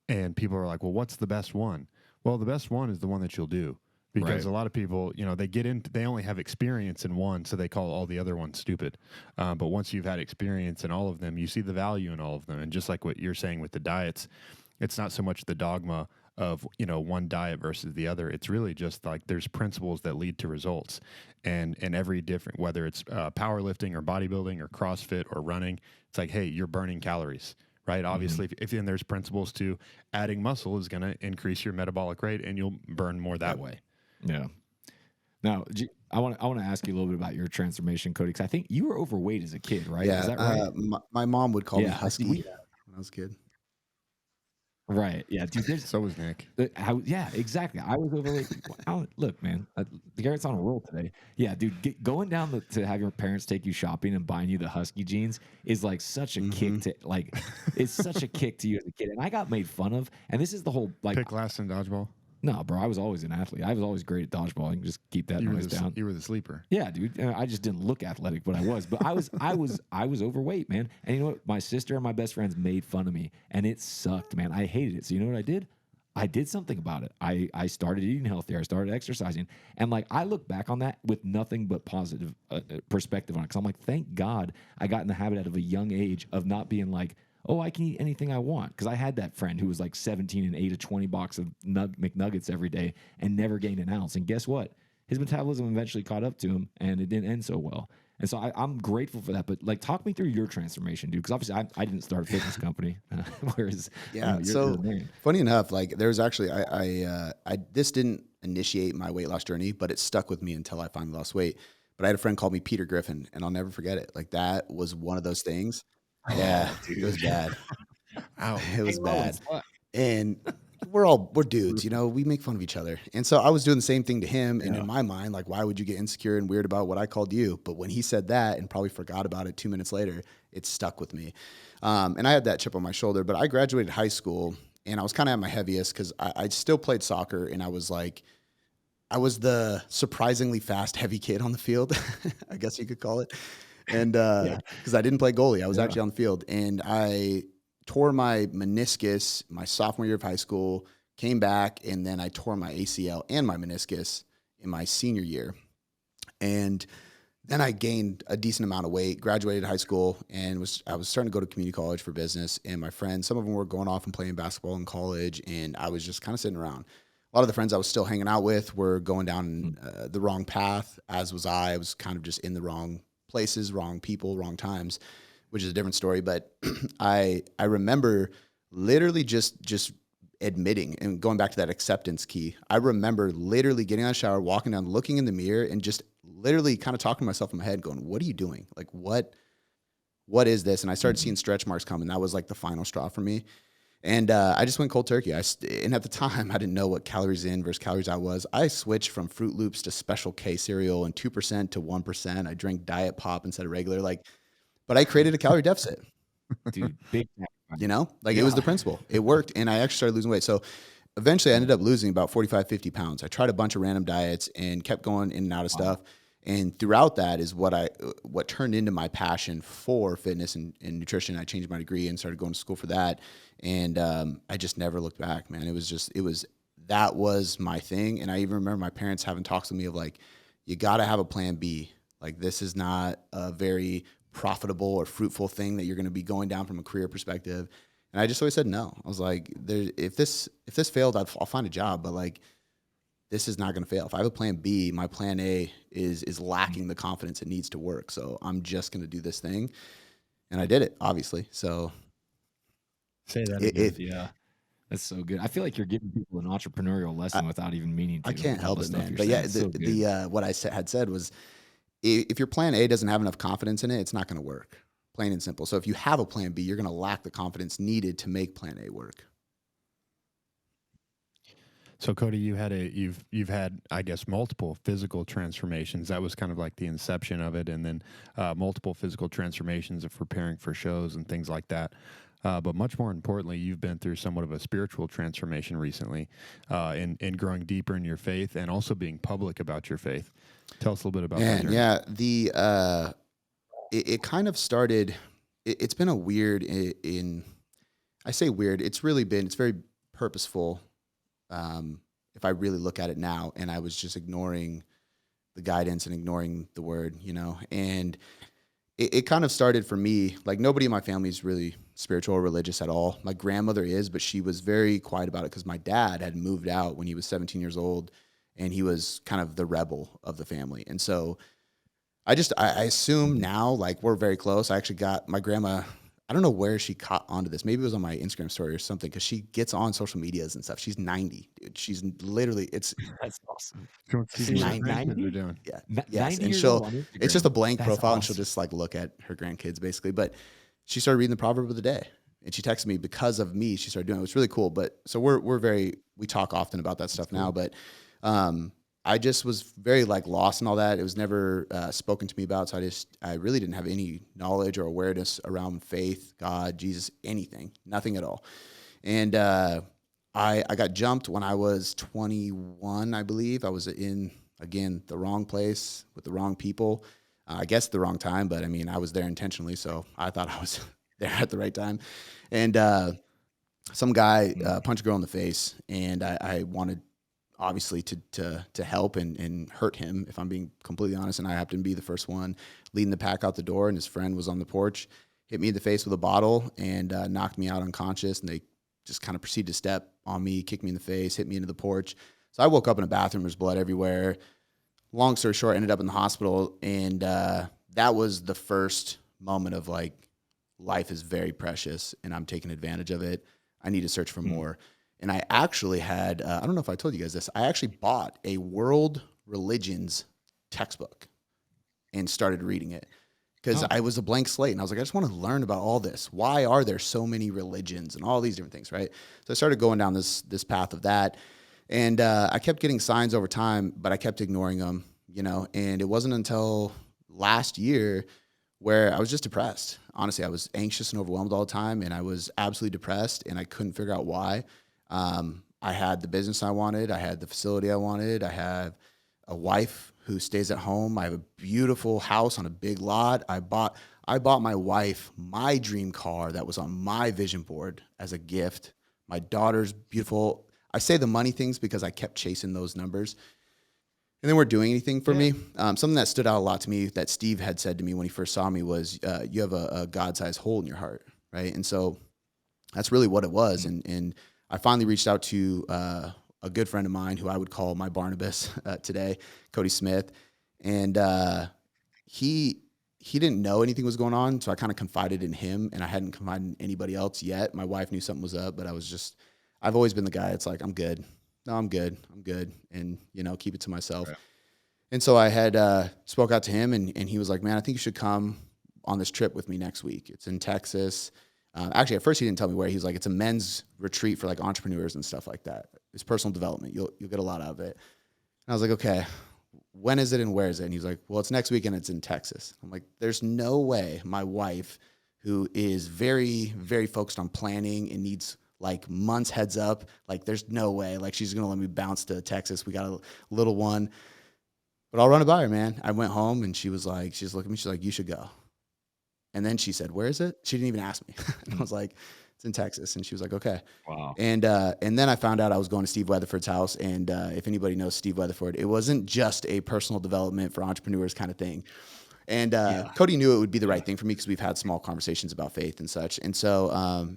And people are like, well, what's the best one? Well, the best one is the one that you'll do. Because a lot of people, they only have experience in one, so they call all the other ones stupid. But once you've had experience in all of them, you see the value in all of them. And just like what you're saying with the diets, it's not so much the dogma of, one diet versus the other. It's really just like there's principles that lead to results. And every different, whether it's powerlifting or bodybuilding or CrossFit or running, it's like, hey, you're burning calories, right? Obviously, if then there's principles to adding muscle is going to increase your metabolic rate, and you'll burn more that way. Yeah. Now, I want to ask you a little bit about your transformation, Cody, because I think you were overweight as a kid, right? Is Yeah, that right? my mom would call me Yeah, I see. husky when I was a kid. Right. Yeah, dude. There's So was Nick. yeah, exactly. I was overweight. Look, man, Garrett's on a roll today. Yeah, dude. Going down to have your parents take you shopping and buying you the husky jeans is like such a kick to like. It's such a kick to you as a kid, and I got made fun of. And this is the whole like. Pick last in dodgeball. No, bro. I was always an athlete. I was always great at dodgeball. I can just keep that noise down. You were the sleeper. Yeah, dude. I just didn't look athletic, but I was. But I was overweight, man. And you know what? My sister and my best friends made fun of me, and it sucked, man. I hated it. So you know what I did? I did something about it. I started eating healthier. I started exercising, and like I look back on that with nothing but positive perspective on it. Because I'm like, thank God I got in the habit out of a young age of not being like, oh, I can eat anything I want. Because I had that friend who was like 17 and ate a 20 box of McNuggets every day and never gained an ounce. And guess what? His metabolism eventually caught up to him, and it didn't end so well. And so I'm grateful for that. But like, talk me through your transformation, dude. Because obviously I didn't start a fitness company, whereas Yeah. you're So the man. funny enough, like there was actually I this didn't initiate my weight loss journey, but it stuck with me until I finally lost weight. But I had a friend called me Peter Griffin, and I'll never forget it. Like that was one of those things. Yeah, it was bad. Ow. It was Hey, bad. Rollins, And we're dudes, you know, we make fun of each other. And so I was doing the same thing to him. And Yeah. in my mind, like, why would you get insecure and weird about what I called you? But when he said that and probably forgot about it 2 minutes later, it stuck with me. And I had that chip on my shoulder, but I graduated high school and I was kind of at my heaviest because I still played soccer and I was like, I was the surprisingly fast, heavy kid on the field, I guess you could call it. And Yeah. because I didn't play goalie, I was Yeah. actually on the field. And I tore my meniscus my sophomore year of high school, came back, and then I tore my ACL and my meniscus in my senior year. And then I gained a decent amount of weight, graduated high school, and I was starting to go to community college for business. And my friends, some of them were going off and playing basketball in college, and I was just kind of sitting around. A lot of the friends I was still hanging out with were going down the wrong path, as was I. I was kind of just in the wrong places, wrong people, wrong times, which is a different story. But I remember literally just admitting and going back to that acceptance key. I remember literally getting out of the shower, walking down, looking in the mirror, and just literally kind of talking to myself in my head, going, "What are you doing? Like what is this?" And I started seeing stretch marks come, and that was like the final straw for me. And I just went cold turkey. And at the time, I didn't know what calories in versus calories out was. I switched from Fruit Loops to Special K cereal and 2% to 1%. I drank Diet Pop instead of regular. But I created a calorie deficit. Dude, big You know, like it was the principle. It worked, and I actually started losing weight. So eventually, I ended up losing about 45, 50 pounds. I tried a bunch of random diets and kept going in and out of stuff. And throughout that is what turned into my passion for fitness and nutrition. I changed my degree and started going to school for that. And I just never looked back, man. That was my thing. And I even remember my parents having talks with me of like, you got to have a plan B. Like, this is not a very profitable or fruitful thing that you're going to be going down from a career perspective. And I just always said no. I was like, if this failed, I'll find a job. But like, this is not going to fail. If I have a plan B, my plan A is lacking the confidence it needs to work. So I'm just going to do this thing. And I did it, obviously. So Say that again. Yeah. That's so good. I feel like you're giving people an entrepreneurial lesson without even meaning to. I can't with all help the it, stuff man. you're But yeah, saying. It's so good. what I had said was, if your plan A doesn't have enough confidence in it, it's not going to work. Plain and simple. So if you have a plan B, you're going to lack the confidence needed to make plan A work. So Cody, you've had, I guess, multiple physical transformations. That was kind of like the inception of it, and then multiple physical transformations of preparing for shows and things like that. But much more importantly, you've been through somewhat of a spiritual transformation recently, in growing deeper in your faith and also being public about your faith. Tell us a little bit about that. Yeah, it kind of started. It's been a weird. I say weird. It's very purposeful. If I really look at it now, and I was just ignoring the guidance and ignoring the word, you know, and it kind of started for me, like nobody in my family is really spiritual or religious at all. My grandmother is, but she was very quiet about it because my dad had moved out when he was 17 years old and he was kind of the rebel of the family. And so I assume now, like, we're very close. I actually got my grandma, I don't know where she caught onto this. Maybe it was on my Instagram story or something, because she gets on social medias and stuff. She's 90, dude. She's literally, That's awesome. She wants to she's see what her 90. grandkids are 90? doing. Yeah. N- Yes. 90 And years old on it's just a Instagram. blank That's profile, and she'll awesome. just like look at her grandkids basically. But she started reading the proverb of the day, and she texted me because of me. She started doing it. It was really cool. But so we talk often about that stuff now, but I just was very like lost in all that. It was never spoken to me about. So I really didn't have any knowledge or awareness around faith, God, Jesus, anything, nothing at all. And I got jumped when I was 21, I believe. I was in, again, the wrong place with the wrong people. I guess the wrong time, but I mean, I was there intentionally. So I thought I was there at the right time. And some guy punched a girl in the face, and I wanted obviously to help and hurt him, if I'm being completely honest. And I happened to be the first one leading the pack out the door, and his friend was on the porch, hit me in the face with a bottle, and knocked me out unconscious. And they just kind of proceeded to step on me, kick me in the face, hit me into the porch. So I woke up in a bathroom, there's blood everywhere. Long story short, ended up in the hospital. And that was the first moment of like, life is very precious and I'm taking advantage of it. I need to search for more. And I actually had, I don't know if I told you guys this, I actually bought a world religions textbook and started reading it, because I was a blank slate. And I was like, I just want to learn about all this. Why are there so many religions and all these different things, right? So I started going down this path of that. And I kept getting signs over time, but I kept ignoring them, and it wasn't until last year where I was just depressed. Honestly, I was anxious and overwhelmed all the time, and I was absolutely depressed, and I couldn't figure out why. I had the business I wanted. I had the facility I wanted. I have a wife who stays at home. I have a beautiful house on a big lot. I bought my wife my dream car that was on my vision board as a gift. My daughter's beautiful. I say the money things because I kept chasing those numbers, and they weren't doing anything for me. Something that stood out a lot to me that Steve had said to me when he first saw me was, you have a God-sized hole in your heart, right? And so that's really what it was. And I finally reached out to a good friend of mine who I would call my Barnabas today, Cody Smith. And he didn't know anything was going on, so I kind of confided in him, and I hadn't confided in anybody else yet. My wife knew something was up, but I've always been the guy that's like, I'm good. No, I'm good. And, keep it to myself. Right. And so I had spoke out to him, and he was like, man, I think you should come on this trip with me next week. It's in Texas. Actually, at first he didn't tell me where. He was like, it's a men's retreat for like entrepreneurs and stuff like that. It's personal development. You'll get a lot out of it. And I was like, okay, when is it and where is it? And he's like, well, it's next week and it's in Texas. I'm like, there's no way my wife, who is very, very focused on planning and needs like months heads up, like there's no way like she's going to let me bounce to Texas. We got a little one, but I'll run it by her, man. I went home and she's looking at me. She's like, you should go. And then she said, where is it? She didn't even ask me. And I was like, it's in Texas. And she was like, okay. Wow. And then I found out I was going to Steve Weatherford's house. And if anybody knows Steve Weatherford, it wasn't just a personal development for entrepreneurs kind of thing. And Cody knew it would be the right thing for me because we've had small conversations about faith and such. And so,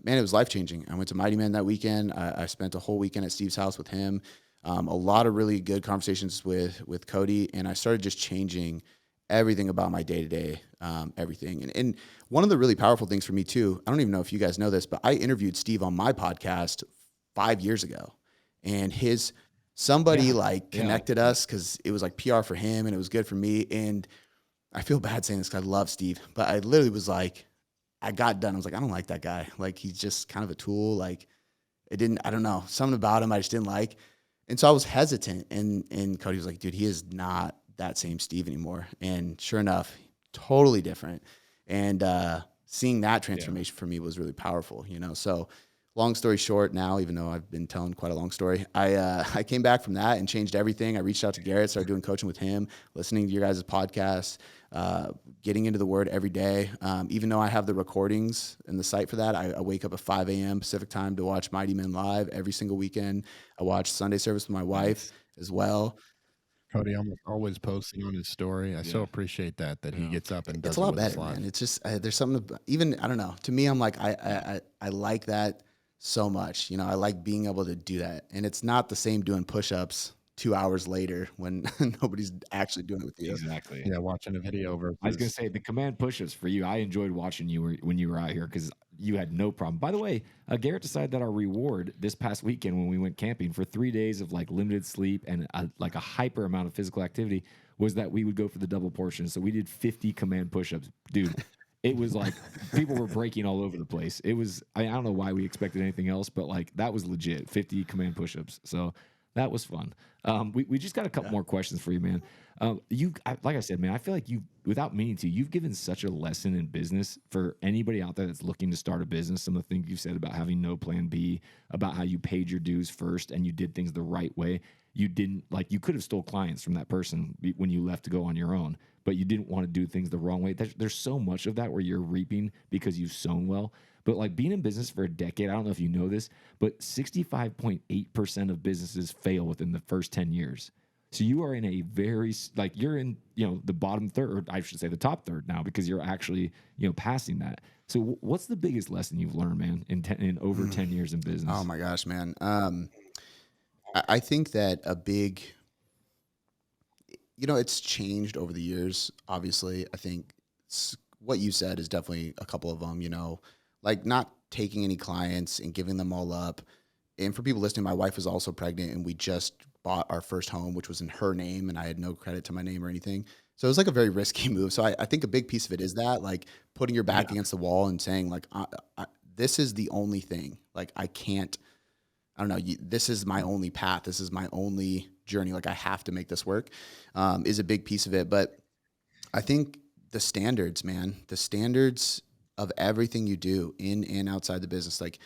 man, it was life-changing. I went to Mighty Men that weekend. I spent a whole weekend at Steve's house with him. A lot of really good conversations with Cody. And I started just changing everything about my day-to-day, everything. And one of the really powerful things for me too, I don't even know if you guys know this, but I interviewed Steve on my podcast 5 years ago. And somebody connected us because it was like PR for him and it was good for me. And I feel bad saying this because I love Steve, but I literally was like, I got done. I was like, I don't like that guy. Like, he's just kind of a tool. Like, I don't know, something about him I just didn't like. And so I was hesitant. And Cody was like, dude, he is not that same Steve anymore. And sure enough, totally different. And seeing that transformation for me was really powerful, So long story short now, even though I've been telling quite a long story, I came back from that and changed everything. I reached out to Garrett, started doing coaching with him, listening to your guys' podcasts, getting into the word every day. Even though I have the recordings and the site for that, I wake up at 5 a.m. Pacific time to watch Mighty Men live every single weekend. I watch Sunday service with my wife as well. Cody always posting on his story. I so appreciate that he gets up and does it's a lot better, man. man. It's just there's something about, even I don't know. To me, I'm like I like that so much. I like being able to do that, and it's not the same doing push-ups 2 hours later when nobody's actually doing it with you. Exactly. Yeah, watching a video versus. I was gonna say the command push-ups for you. I enjoyed watching you when you were out here because you had no problem. By the way, Garrett decided that our reward this past weekend when we went camping for 3 days of like limited sleep and like a hyper amount of physical activity was that we would go for the double portion. So we did 50 command push-ups, dude. It was like people were breaking all over the place. It was, I don't know why we expected anything else, but like that was legit 50 command push-ups. So that was fun. We just got a couple more questions for you, man. Like I said, man, I feel like you, without meaning to, you've given such a lesson in business for anybody out there that's looking to start a business. Some of the things you said about having no plan B, about how you paid your dues first and you did things the right way. You didn't, like, you could have stole clients from that person when you left to go on your own, but you didn't want to do things the wrong way. There's so much of that where you're reaping because you've sown well. But like being in business for a decade, I don't know if you know this, but 65.8% of businesses fail within the first 10 years. So you are in a very, like, you're in, the bottom third, or I should say the top third now, because you're actually, passing that. So what's the biggest lesson you've learned, man, in over 10 years in business? Oh my gosh, man. I think that a big, it's changed over the years. Obviously, I think what you said is definitely a couple of them, like not taking any clients and giving them all up. And for people listening, my wife was also pregnant and we just bought our first home, which was in her name, and I had no credit to my name or anything. So it was like a very risky move. So I think a big piece of it is that, like, putting your back against the wall and saying, like, this is the only thing. Like, I don't know, this is my only path. This is my only journey. Like, I have to make this work, is a big piece of it. But I think the standards, man, the standards of everything you do in and outside the business, like,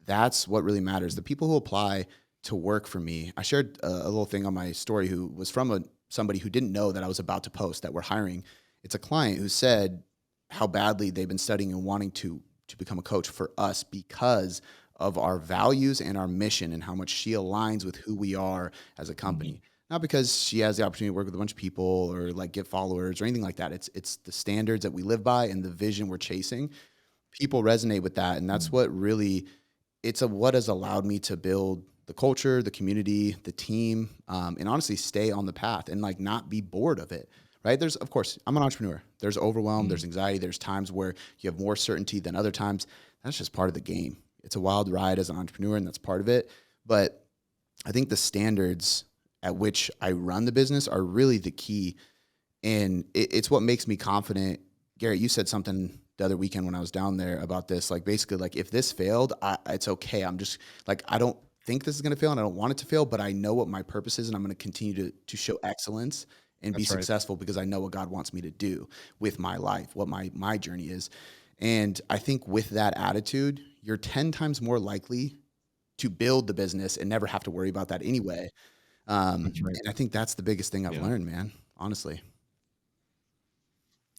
that's what really matters. The people who apply to work for me, I shared a little thing on my story who was from somebody who didn't know that I was about to post that we're hiring. It's a client who said how badly they've been studying and wanting to become a coach for us because of our values and our mission and how much she aligns with who we are as a company. Mm-hmm. Not because she has the opportunity to work with a bunch of people or like get followers or anything like that. It's the standards that we live by and the vision we're chasing. People resonate with that. And that's what really, what has allowed me to build the culture, the community, the team, and honestly stay on the path and like not be bored of it, right? There's, of course, I'm an entrepreneur. There's overwhelm, there's anxiety, there's times where you have more certainty than other times. That's just part of the game. It's a wild ride as an entrepreneur and that's part of it. But I think the standards at which I run the business are really the key. And it's what makes me confident. Garrett, you said something the other weekend when I was down there about this, like basically like if this failed, it's okay. I'm just like, I don't think this is going to fail and I don't want it to fail, but I know what my purpose is and I'm going to continue to show excellence and be successful because I know what God wants me to do with my life, what my journey is. And I think with that attitude, you're 10 times more likely to build the business and never have to worry about that anyway. And I think that's the biggest thing I've learned, man, honestly.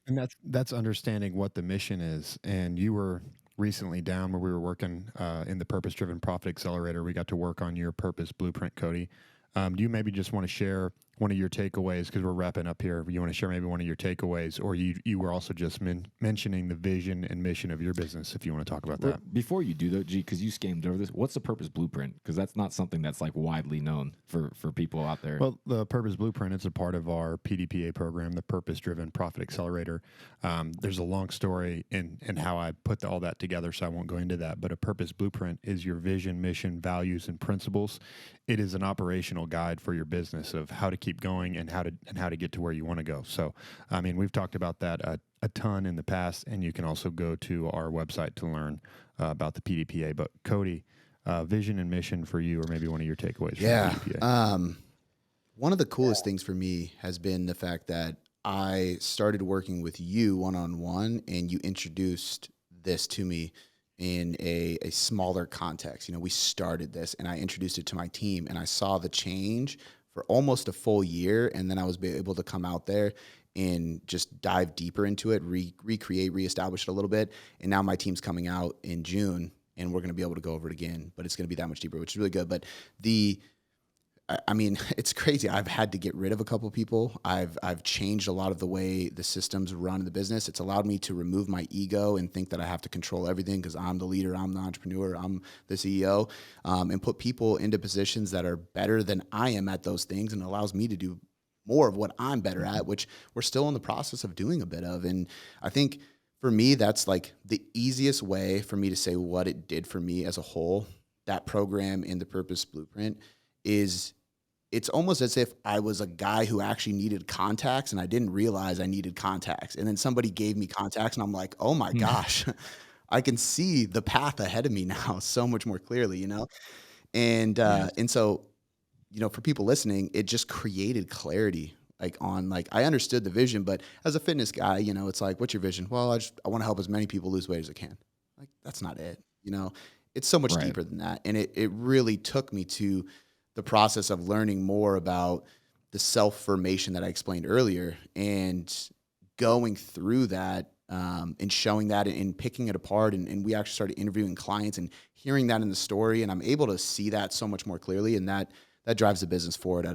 And that's understanding what the mission is. And you were recently down where we were working in the Purpose-Driven Profit Accelerator. We got to work on your purpose blueprint, Cody. Do you maybe just want to share one of your takeaways, because we're wrapping up here? You want to share maybe one of your takeaways, or you were also just mentioning the vision and mission of your business, if you want to talk about that. Before you do, though, G, because you skimmed over this, what's the purpose blueprint? Because that's not something that's like widely known for people out there. Well, the purpose blueprint is a part of our PDPA program, the Purpose-Driven Profit Accelerator. There's a long story in how I put all that together, so I won't go into that. But a purpose blueprint is your vision, mission, values, and principles. It is an operational guide for your business of how to keep going and how to get to where you want to go. So, I mean, we've talked about that a ton in the past, and you can also go to our website to learn about the PDPA. But Cody, vision and mission for you, or maybe one of your takeaways from the PDPA. One of the coolest things for me has been the fact that I started working with you one-on-one, and you introduced this to me in a smaller context. We started this and I introduced it to my team and I saw the change for almost a full year. And then I was able to come out there and just dive deeper into it, recreate, reestablish it a little bit. And now my team's coming out in June and we're going to be able to go over it again, but it's going to be that much deeper, which is really good. But I mean, it's crazy. I've had to get rid of a couple of people. I've changed a lot of the way the systems run the business. It's allowed me to remove my ego and think that I have to control everything because I'm the leader, I'm the entrepreneur, I'm the CEO, and put people into positions that are better than I am at those things, and allows me to do more of what I'm better at, which we're still in the process of doing a bit of. And I think for me, that's like the easiest way for me to say what it did for me as a whole. That program in the Purpose Blueprint is, it's almost as if I was a guy who actually needed contacts and I didn't realize I needed contacts. And then somebody gave me contacts and I'm like, oh my gosh, I can see the path ahead of me now so much more clearly, you know? And so, you know, for people listening, it just created clarity. Like on, like, I understood the vision, but as a fitness guy, you know, it's like, what's your vision? Well, I want to help as many people lose weight as I can. Like, that's not it. You know, it's so much Right. deeper than that. And it really took me to the process of learning more about the self-formation that I explained earlier and going through that, and showing that and picking it apart. And we actually started interviewing clients and hearing that in the story. And I'm able to see that so much more clearly. And that drives the business forward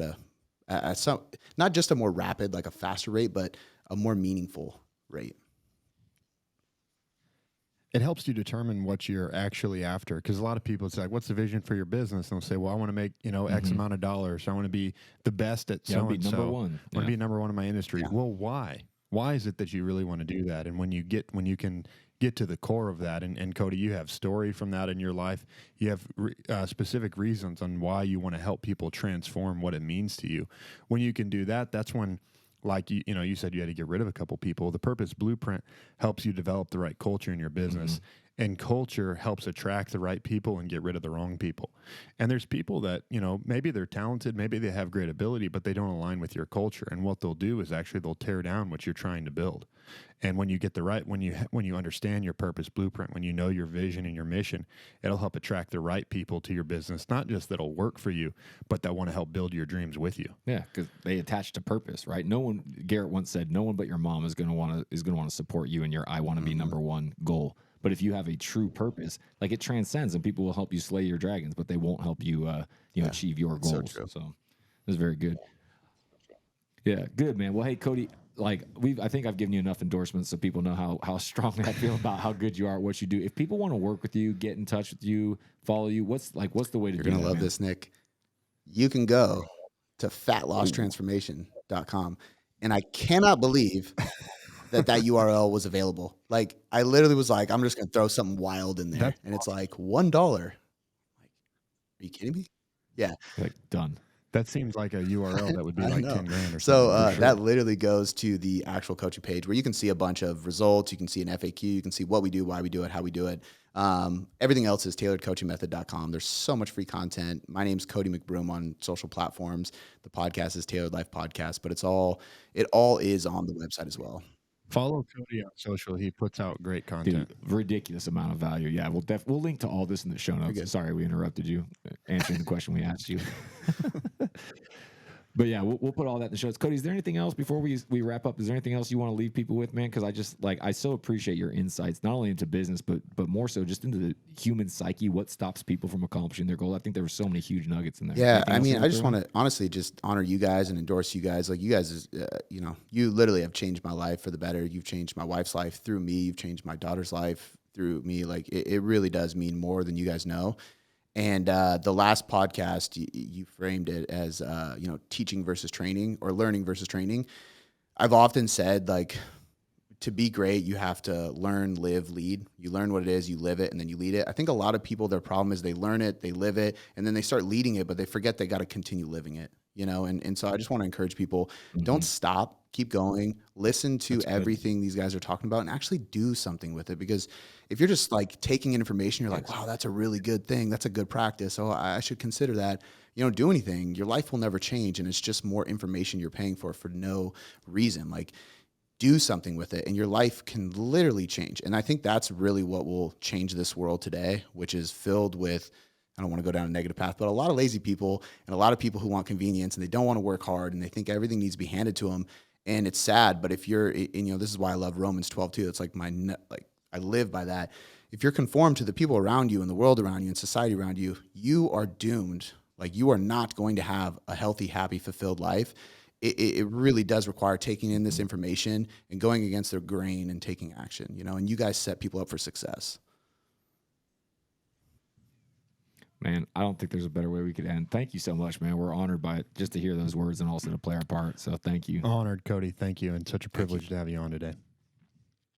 at some, not just a more rapid, like a faster rate, but a more meaningful rate. It helps you determine what you're actually after, because a lot of people, it's like, what's the vision for your business? And they'll say, well, I want to make, you know, X amount of dollars. I want to be the best at Yeah, I wanna be so-and-so. number one. I want to be number one in my industry. Yeah. Well, why? Why is it that you really want to do that? And when you can get to the core of that, and Cody, you have story from that in your life. You have specific reasons on why you want to help people transform what it means to you. When you can do that, that's when, like you know, you said you had to get rid of a couple people. The Purpose Blueprint helps you develop the right culture in your business. And culture helps attract the right people and get rid of the wrong people. And there's people that, you know, maybe they're talented, maybe they have great ability, but they don't align with your culture. And what they'll do is actually they'll tear down what you're trying to build. And when you get the right, when you understand your Purpose Blueprint, when you know your vision and your mission, it'll help attract the right people to your business. Not just that'll work for you, but that want to help build your dreams with you. Yeah, because they attach to purpose, right? No one, Garrett once said, no one but your mom is going to want to support you in your I want to be number one goal. But if you have a true purpose, like, it transcends, and people will help you slay your dragons, but they won't help you, achieve your so goals. true. So that's very good. Yeah, good, man. Well, hey, Cody, like, I think I've given you enough endorsements so people know how strongly I feel about how good you are at what you do. If people want to work with you, get in touch with you, follow you, what's the way to You're do going that? to love Man? this, Nick. You can go to fatlosstransformation.com. And I cannot believe that URL was available. Like, I literally was like, I'm just going to throw something wild in there. That's and it's like $1. Like, are you kidding me? Yeah. Like, done. That seems like a URL that would be I like know. 10 grand or So something. For sure. that literally goes to the actual coaching page where you can see a bunch of results. You can see an FAQ. You can see what we do, why we do it, how we do it. Everything else is tailoredcoachingmethod.com. There's so much free content. My name's Cody McBroom on social platforms. The podcast is Tailored Life Podcast, but it all is on the website as well. Follow Cody on social. He puts out great content. Dude, ridiculous amount of value. Yeah, we'll link to all this in the show notes. good. Sorry we interrupted you answering the question we asked you. But yeah, we'll put all that in the show notes. Cody, is there anything else before we wrap up? Is there anything else you want to leave people with, man? Because I so appreciate your insights, not only into business, but more so just into the human psyche, what stops people from accomplishing their goal. I think there were so many huge nuggets in there. Yeah, Anything I else mean, you I just throw in? want to honestly just honor you guys and endorse you guys. Like, you guys is, you literally have changed my life for the better. You've changed my wife's life through me. You've changed my daughter's life through me. Like, it really does mean more than you guys know. And the last podcast, you framed it as, teaching versus training, or learning versus training. I've often said, like, to be great, you have to learn, live, lead. You learn what it is, you live it, and then you lead it. I think a lot of people, their problem is they learn it, they live it, and then they start leading it, but they forget they got to continue living it. And so I just want to encourage people, don't stop, keep going, listen to everything these guys are talking about, and actually do something with it. Because if you're just like taking in information, you're like, wow, that's a really good thing. That's a good practice. Oh, I should consider that. You don't do anything. Your life will never change. And it's just more information you're paying for no reason. Like, do something with it, and your life can literally change. And I think that's really what will change this world today, which is filled with, I don't want to go down a negative path, but a lot of lazy people and a lot of people who want convenience, and they don't want to work hard, and they think everything needs to be handed to them. And it's sad, but if you're, this is why I love Romans 12 too. It's like I live by that. If you're conformed to the people around you and the world around you and society around you, you are doomed. Like, you are not going to have a healthy, happy, fulfilled life. It really does require taking in this information and going against their grain and taking action, and you guys set people up for success. Man, I don't think there's a better way we could end. Thank you so much, man. We're honored by it, just to hear those words and also to play our part. So thank you. Honored, Cody. Thank you. And such a privilege to have you on today.